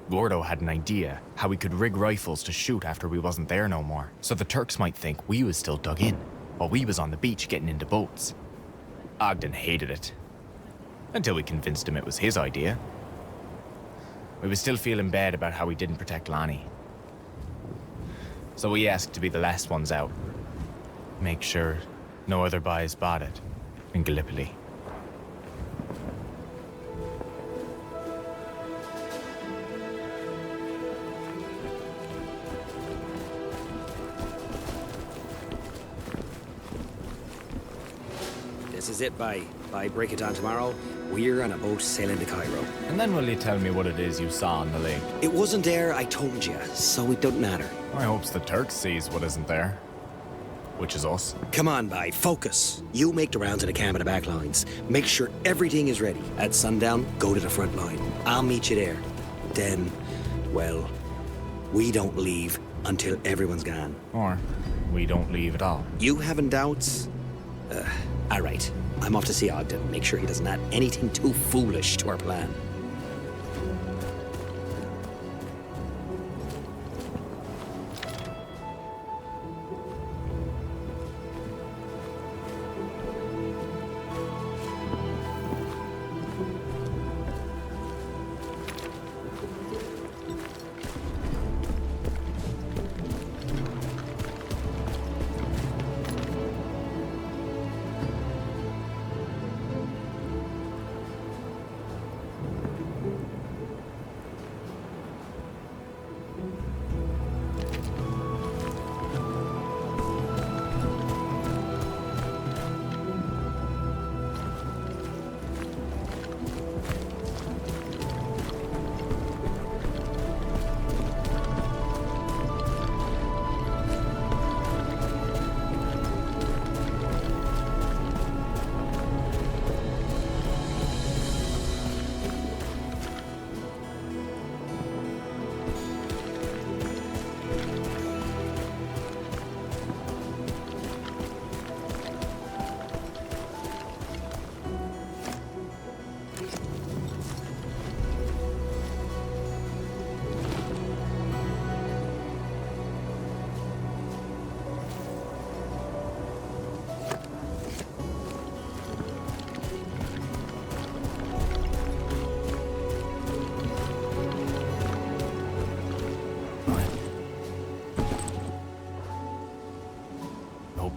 Gordo had an idea how we could rig rifles to shoot after we wasn't there no more, so the Turks might think we was still dug in, while we was on the beach getting into boats. Ogden hated it, until we convinced him it was his idea. We was still feeling bad about how we didn't protect Lonnie. So we asked to be the last ones out. Make sure no other boys bought it in Gallipoli. This is it, by break it on tomorrow, we're on a boat sailing to Cairo. And then will you tell me what it is you saw on the lake? It wasn't there, I told you, so it don't matter. I hopes the Turks sees what isn't there. Which is us. Come on, bye. Focus. You make the rounds of the camp and the back lines. Make sure everything is ready. At sundown, go to the front line. I'll meet you there. Then, well, we don't leave until everyone's gone. Or we don't leave at all. You having doubts? All right. I'm off to see Ogden. Make sure he doesn't add anything too foolish to our plan.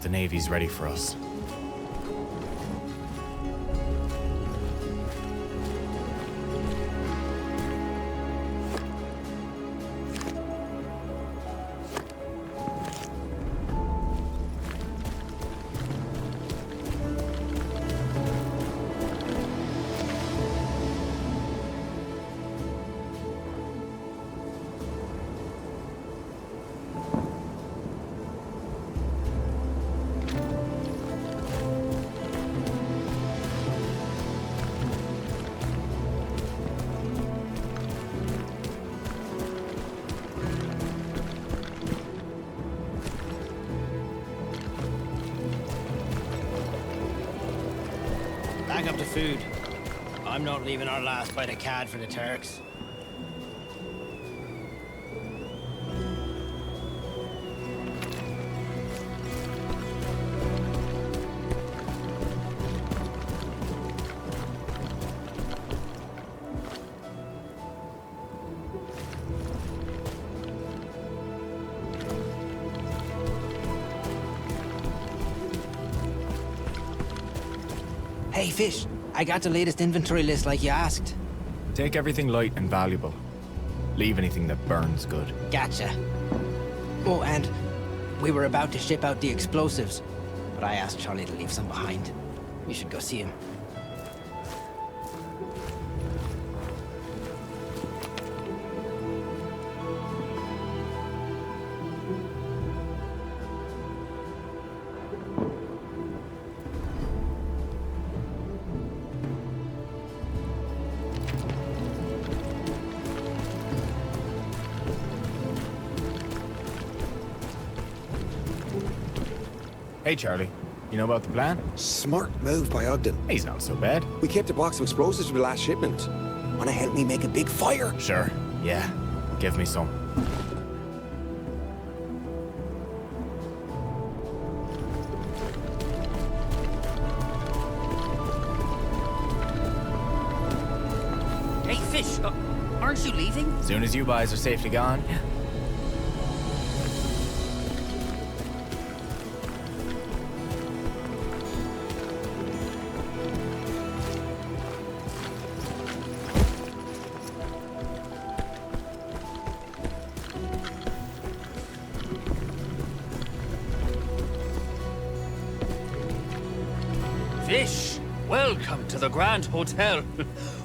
The Navy's ready for us. Back up to food. I'm not leaving our last bite of cad for the Turks. Hey, Fish, I got the latest inventory list like you asked. Take everything light and valuable. Leave anything that burns good. Gotcha. Oh, and we were about to ship out the explosives, but I asked Charlie to leave some behind. You should go see him. Hey, Charlie. You know about the plan? Smart move by Ogden. He's not so bad. We kept a box of explosives for the last shipment. Wanna help me make a big fire? Sure. Yeah. Give me some. Hey, Fish, aren't you leaving? As soon as you guys are safely gone. Fish, welcome to the Grand Hotel.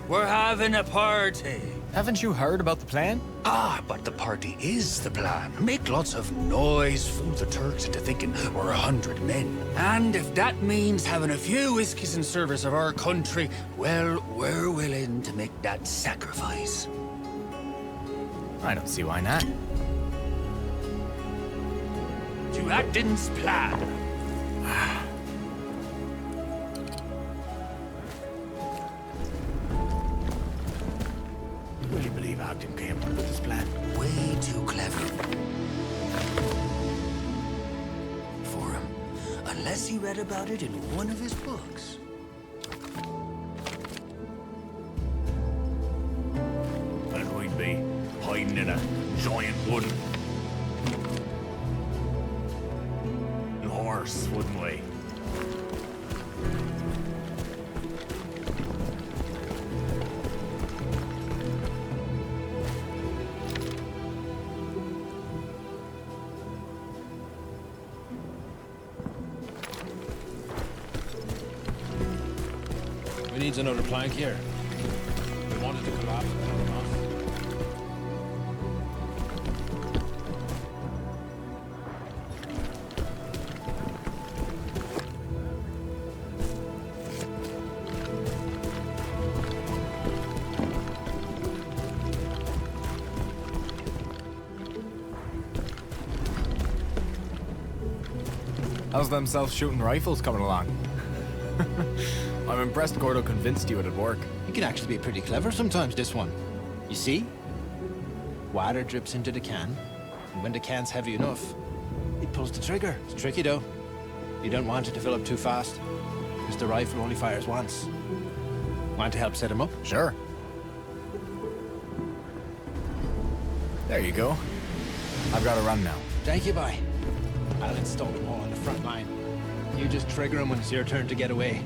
We're having a party. Haven't you heard about the plan? Ah, but the party is the plan. Make lots of noise, fool the Turks into thinking we're 100 men. And if that means having a few whiskeys in service of our country, well, we're willing to make that sacrifice. I don't see why not. To Acton's plan. Will you believe Ogden came up with this plan? Way too clever for him, unless he read about it in one of his books. And we'd be hiding in a giant wooden horse, wouldn't we? We need another plank here. We wanted to collapse and throw them off. How's them self-shooting rifles coming along? I'm impressed Gordo convinced you it'd work. It can actually be pretty clever sometimes, this one. You see? Water drips into the can, and when the can's heavy enough, it pulls the trigger. It's tricky, though. You don't want it to fill up too fast, because the rifle only fires once. Want to help set him up? Sure. There you go. I've got to run now. Thank you, boy. I'll install them all on the front line. You just trigger them when it's your turn to get away.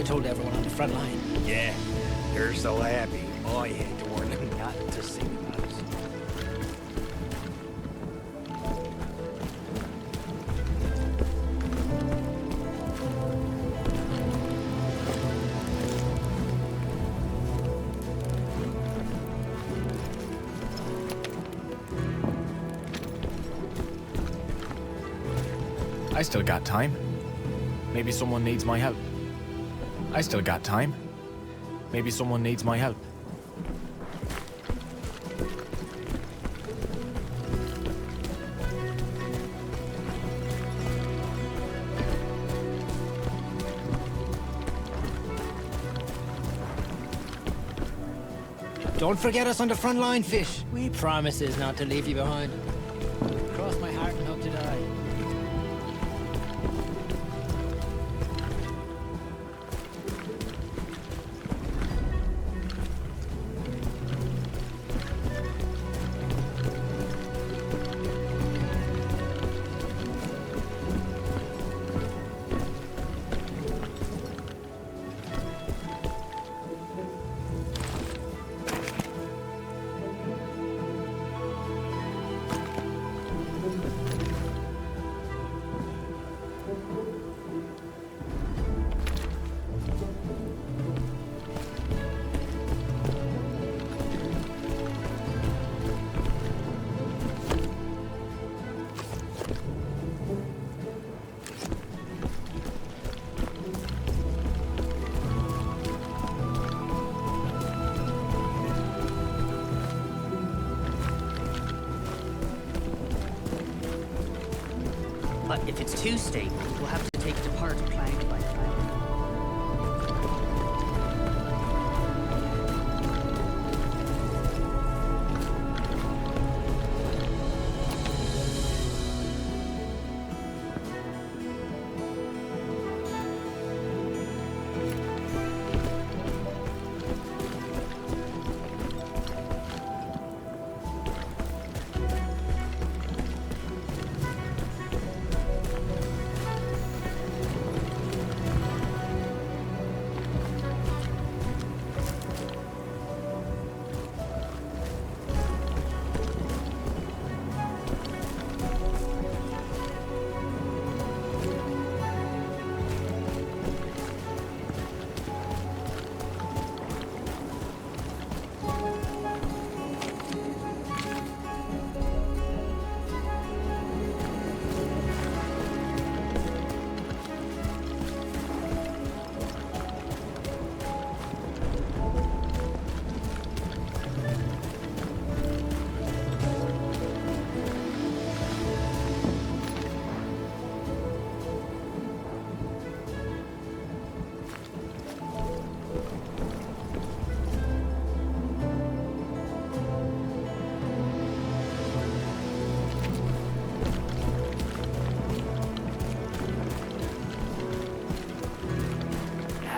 told everyone on the front line. Yeah, they're so happy. I had to warn them not to sing about us. I still got time. Maybe someone needs my help. I still got time. Maybe someone needs my help. Don't forget us on the front line, Fish. We promises not to leave you behind. Cross my heart and hope to die. But if it's too stable, we'll have to take it apart plank by plank.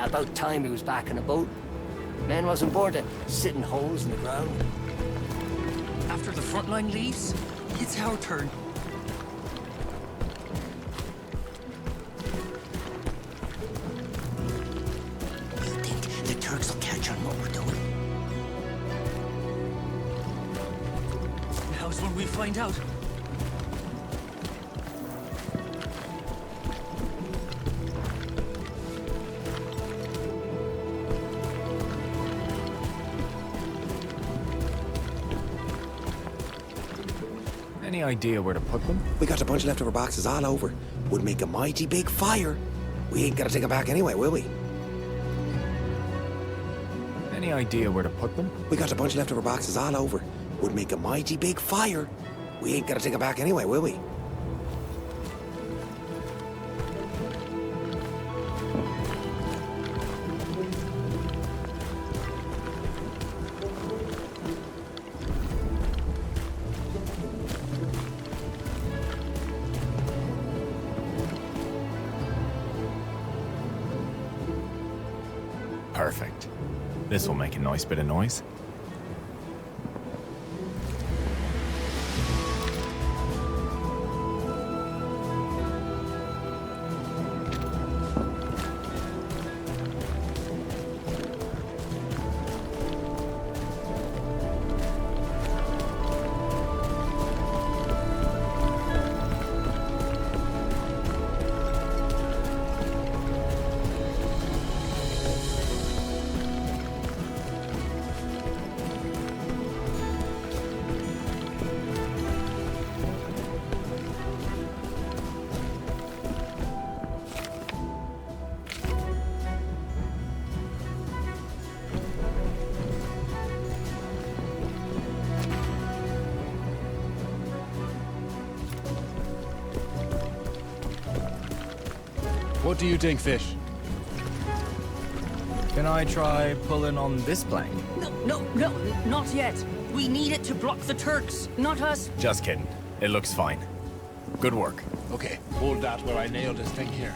About time he was back in a boat. Men wasn't bored of sitting holes in the ground. After the front line leaves, it's our turn. You think the Turks will catch on what we're doing? Now's when we find out. Any idea where to put them? We got a bunch of leftover boxes all over. Would make a mighty big fire. We ain't gotta take it back anyway, will we? Any idea where to put them? We got a bunch of leftover boxes all over. Would make a mighty big fire. We ain't gotta take it back anyway, will we? Perfect. This will make a nice bit of noise. What do you think, Fish? Can I try pulling on this plank? No, not yet. We need it to block the Turks, not us. Just kidding. It looks fine. Good work. Okay, hold that where I nailed this thing here.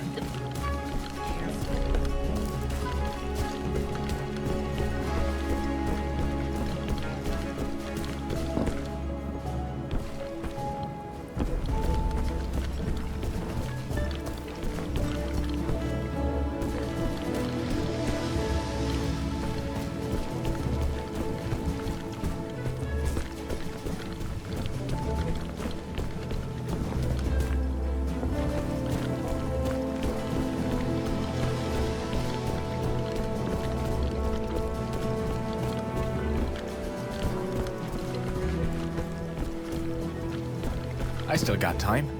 I still got time.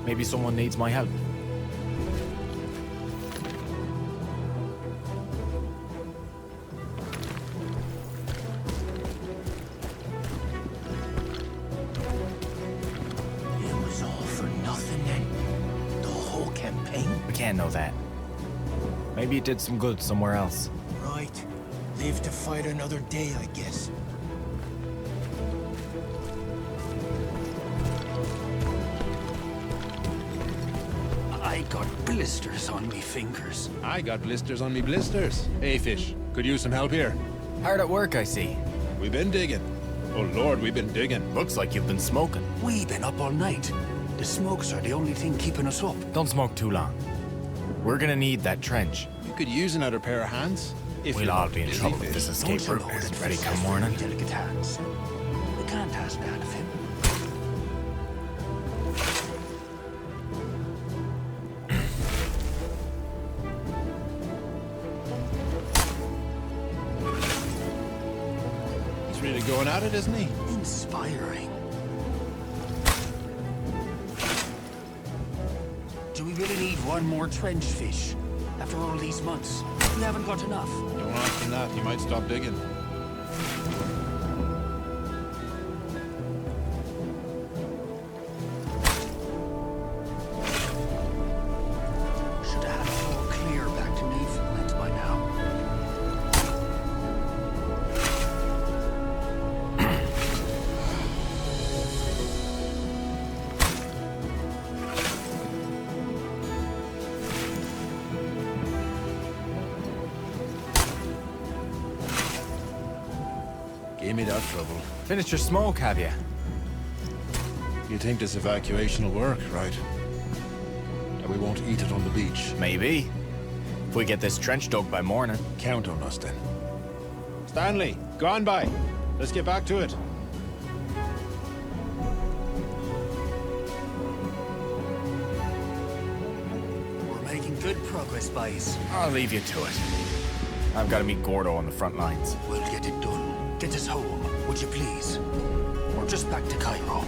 Maybe someone needs my help. It was all for nothing then. The whole campaign. We can't know that. Maybe it did some good somewhere else. Right. Live to fight another day, I guess. I got blisters on me fingers. I got blisters on me blisters. Hey, Fish, could use some help here. Hard at work, I see. We've been digging. Oh, Lord, we've been digging. Looks like you've been smoking. We've been up all night. The smokes are the only thing keeping us up. Don't smoke too long. We're gonna need that trench. You could use another pair of hands. If We'll you're all not be in busy, trouble if Fish. this escape Don't you route know isn't that ready Fish come has morning. very delicate hands? We can't ask that of him. He's really going at it, isn't he? Inspiring. Do we really need one more trench, Fish? After all these months, we haven't got enough. Don't ask him that. He might stop digging. Should have had it all clear back to Newfoundland by now. Gave me that trouble. Finished your smoke, have you? You think this evacuation will work, right? And we won't eat it on the beach. Maybe. If we get this trench dug by morning. Count on us, then. Stanley, go on by. Let's get back to it. We're making good progress, boys. I'll leave you to it. I've got to meet Gordo on the front lines. We'll get it done. Get us home, would you please? Or just back to Cairo.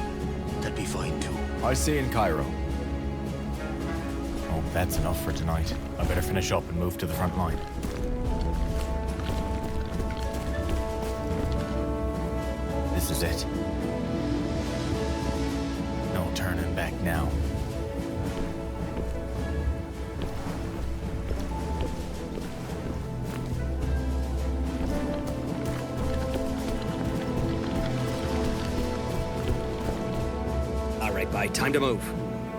That'd be fine, too. I see you in Cairo. Oh, that's enough for tonight. I better finish up and move to the front line. This is it. No turning back now. All right, bye. Time to move.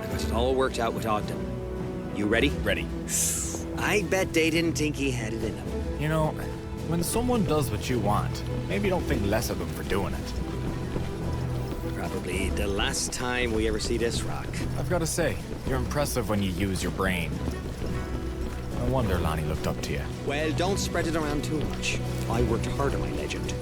I got it all worked out with Ogden. You ready? Ready. I bet they didn't think he had it in him. You know, when someone does what you want, maybe don't think less of them for doing it. Probably the last time we ever see this rock. I've got to say, you're impressive when you use your brain. No wonder Lonnie looked up to you. Well, don't spread it around too much. I worked hard on my legend.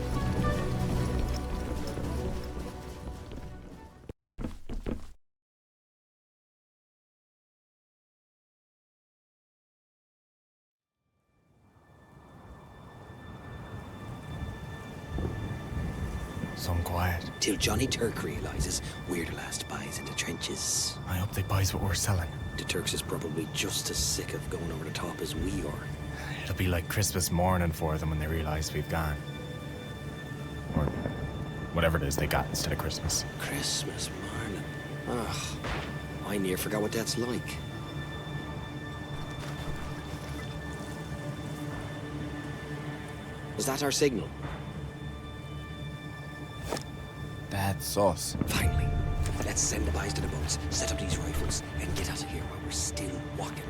So quiet. Till Johnny Turk realizes we're the last buys in the trenches. I hope they buys what we're selling. The Turks is probably just as sick of going over the top as we are. It'll be like Christmas morning for them when they realize we've gone. Or whatever it is they got instead of Christmas. Christmas morning. Ugh. I near forgot what that's like. Is that our signal? That's us. Finally. Let's send the boys to the boats, set up these rifles, and get out of here while we're still walking.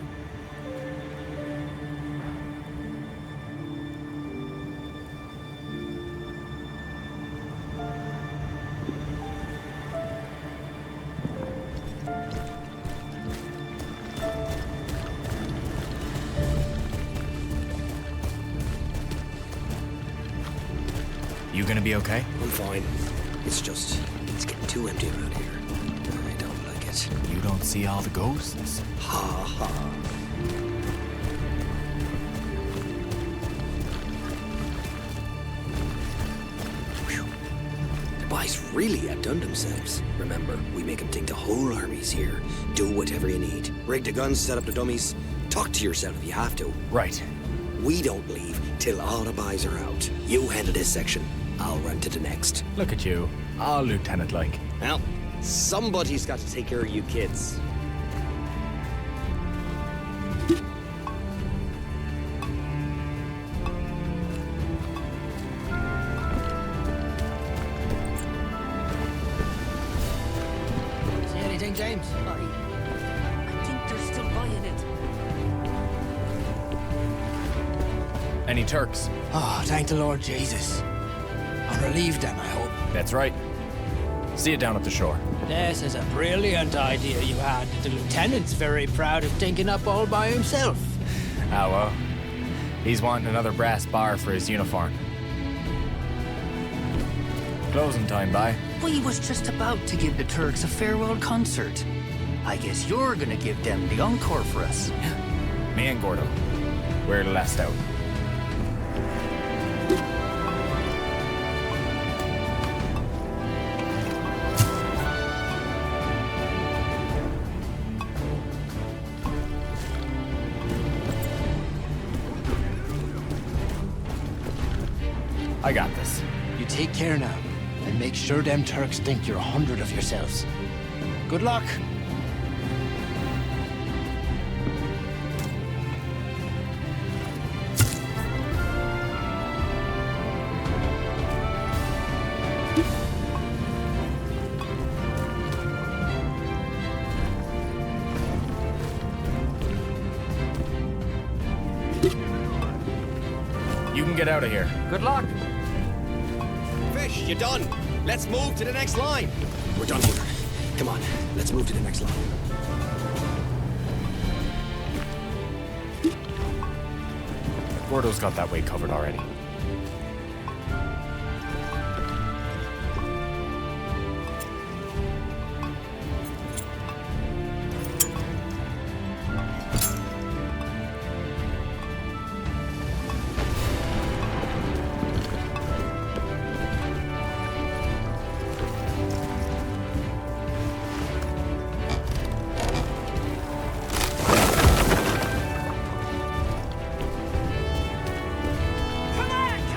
You gonna be okay? I'm fine. It's getting too empty around here. I don't like it. You don't see all the ghosts? Ha ha. Whew. The boys really outdone themselves. Remember, we make them think the whole army's here. Do whatever you need. Rig the guns, set up the dummies. Talk to yourself if you have to. Right. We don't leave till all the boys are out. You handle this section. I'll run to the next. Look at you. All lieutenant-like. Well, somebody's got to take care of you kids. See anything, James? I think they're still buying it. Any Turks? Oh, thank the Lord Jesus. I'm relieved then, I hope. That's right. See you down at the shore. This is a brilliant idea you had. The lieutenant's very proud of thinking up all by himself. Ah, well. He's wanting another brass bar for his uniform. Closing time, bye. We was just about to give the Turks a farewell concert. I guess you're gonna give them the encore for us. Me and Gordo. We're last out. I got this. You take care now, and make sure them Turks think you're 100 of yourselves. Good luck. You can get out of here. Good luck. Fish, you done? Let's move to the next line. We're done here. Come on, let's move to the next line. Gordo's got that way covered already.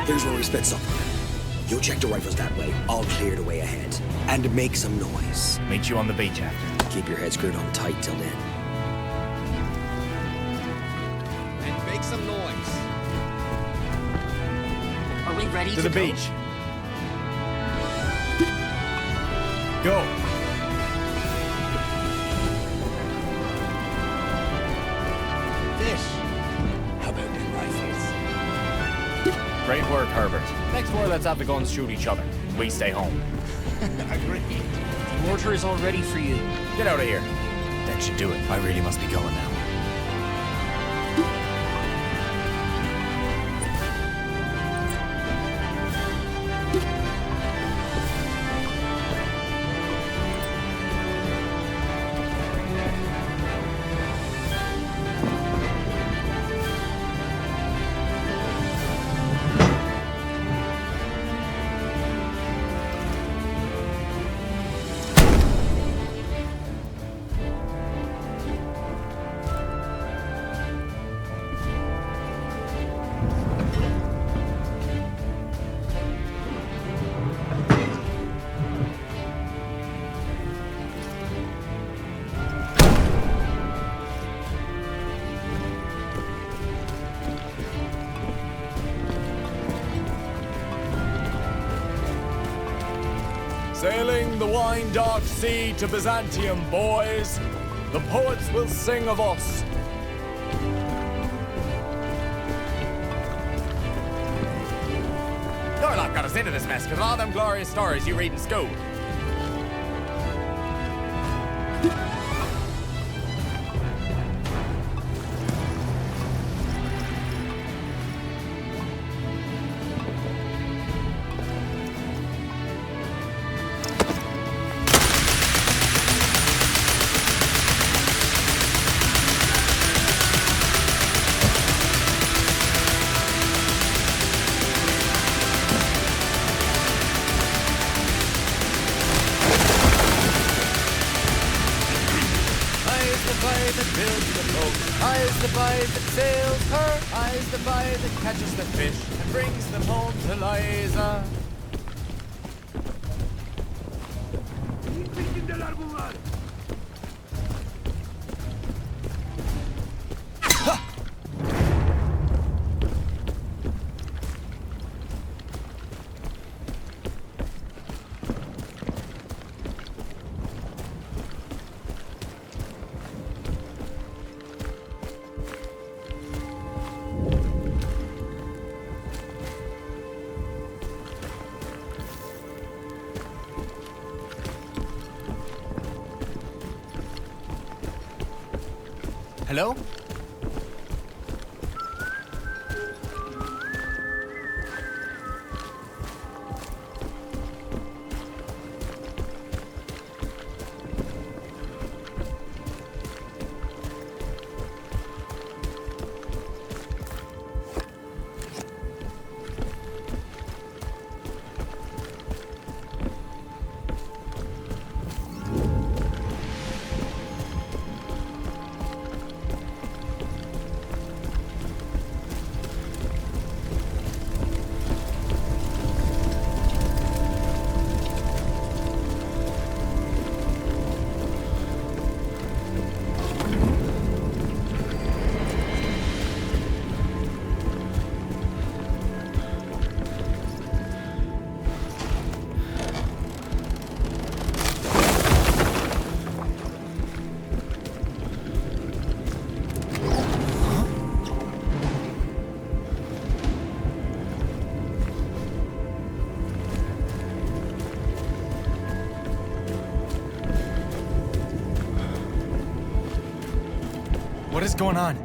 Here's where we split up. You check the rifles that way. I'll clear the way ahead. And make some noise. Meet you on the beach after. Keep your head screwed on tight till then. And make some noise. Are we ready To the go? beach. Go. Fish. How about them rifles? Great work, Herbert. Next war, let's have the guns shoot each other. We stay home. Agreed. The mortar is all ready for you. Get out of here. That should do it. I really must be going now. Sailing the wine-dark sea to Byzantium, boys. The poets will sing of us. Norlock got us into this mess because of all them glorious stories you read in school. I's the boy that sails her, I's the boy that catches the fish and brings them home to Liza. Hello? What is going on?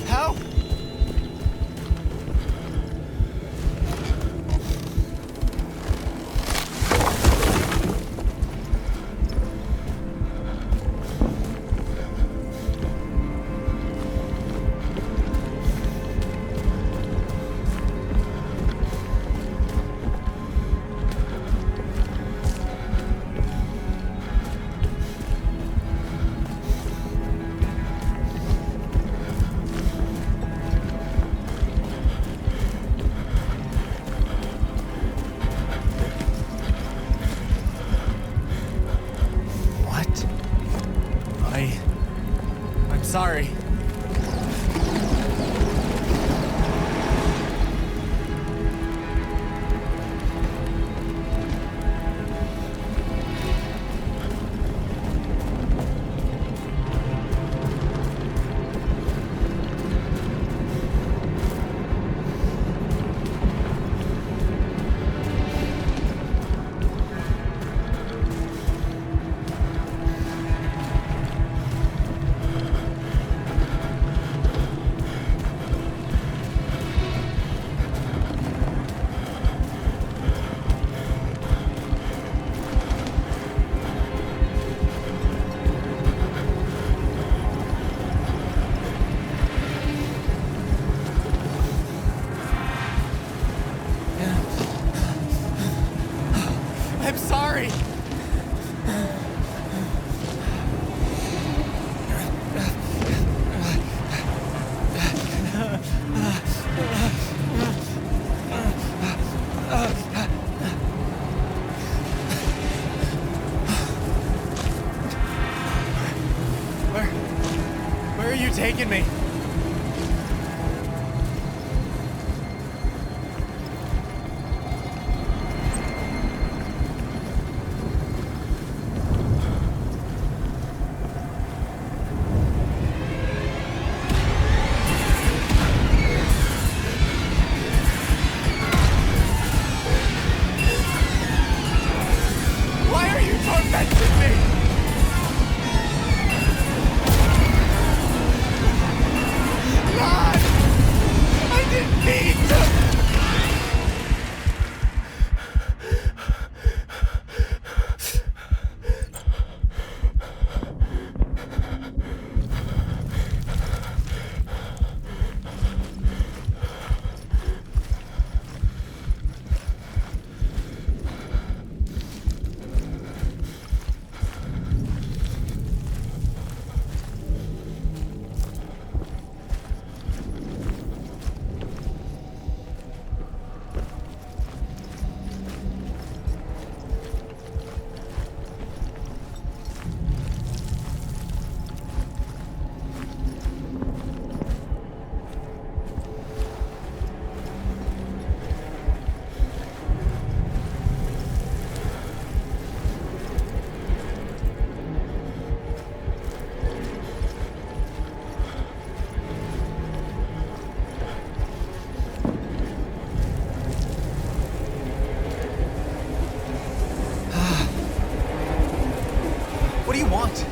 How? I'm sorry. Where are you taking me? Why are you tormenting me? Lord! I didn't mean to! What do you want?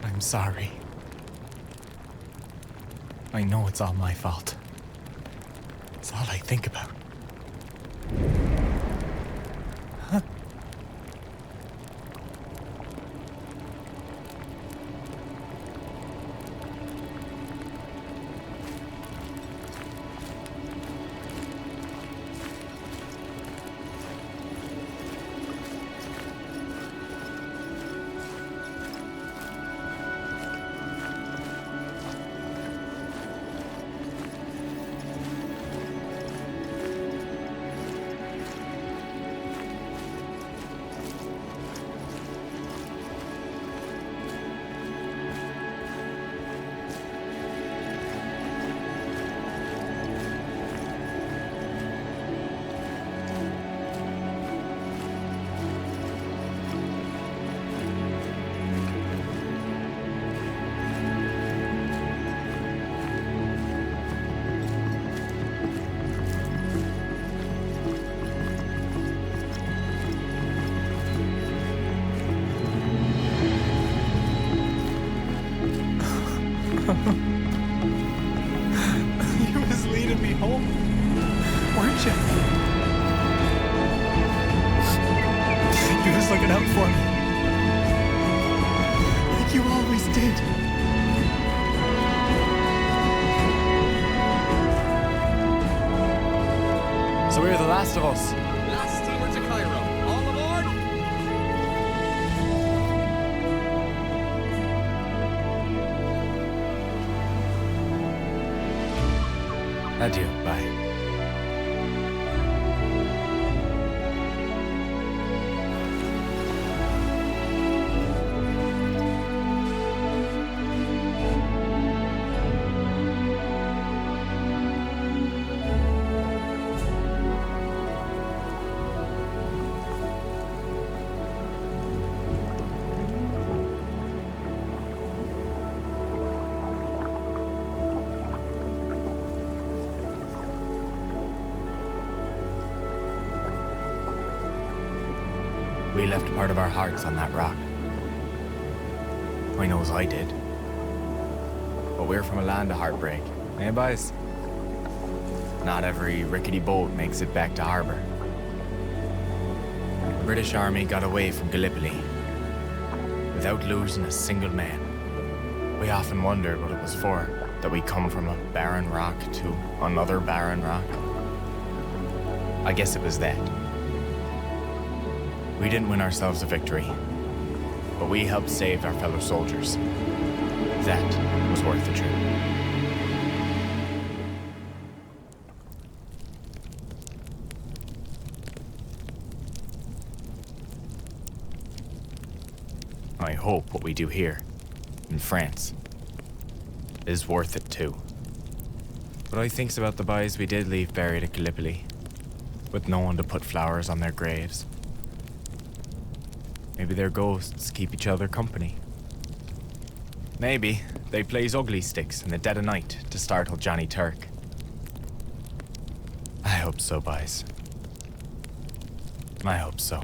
I'm sorry. I know it's all my fault. It's all I think about. Huh? You was leading me home, weren't you? You was looking out for me. Like you always did. So we're the last of us. Last steamer to Cairo. All aboard! Adieu, bye. left a part of our hearts on that rock. I knows I did. But we're from a land of heartbreak, eh, boys? Not every rickety boat makes it back to harbor. The British Army got away from Gallipoli without losing a single man. We often wondered what it was for, that we come from a barren rock to another barren rock. I guess it was that. We didn't win ourselves a victory, but we helped save our fellow soldiers. That was worth the trip. I hope what we do here, in France, is worth it too. But I thinks about the boys we did leave buried at Gallipoli, with no one to put flowers on their graves. Maybe their ghosts keep each other company. Maybe they plays ugly sticks in the dead of night to startle Johnny Turk. I hope so, boys. I hope so.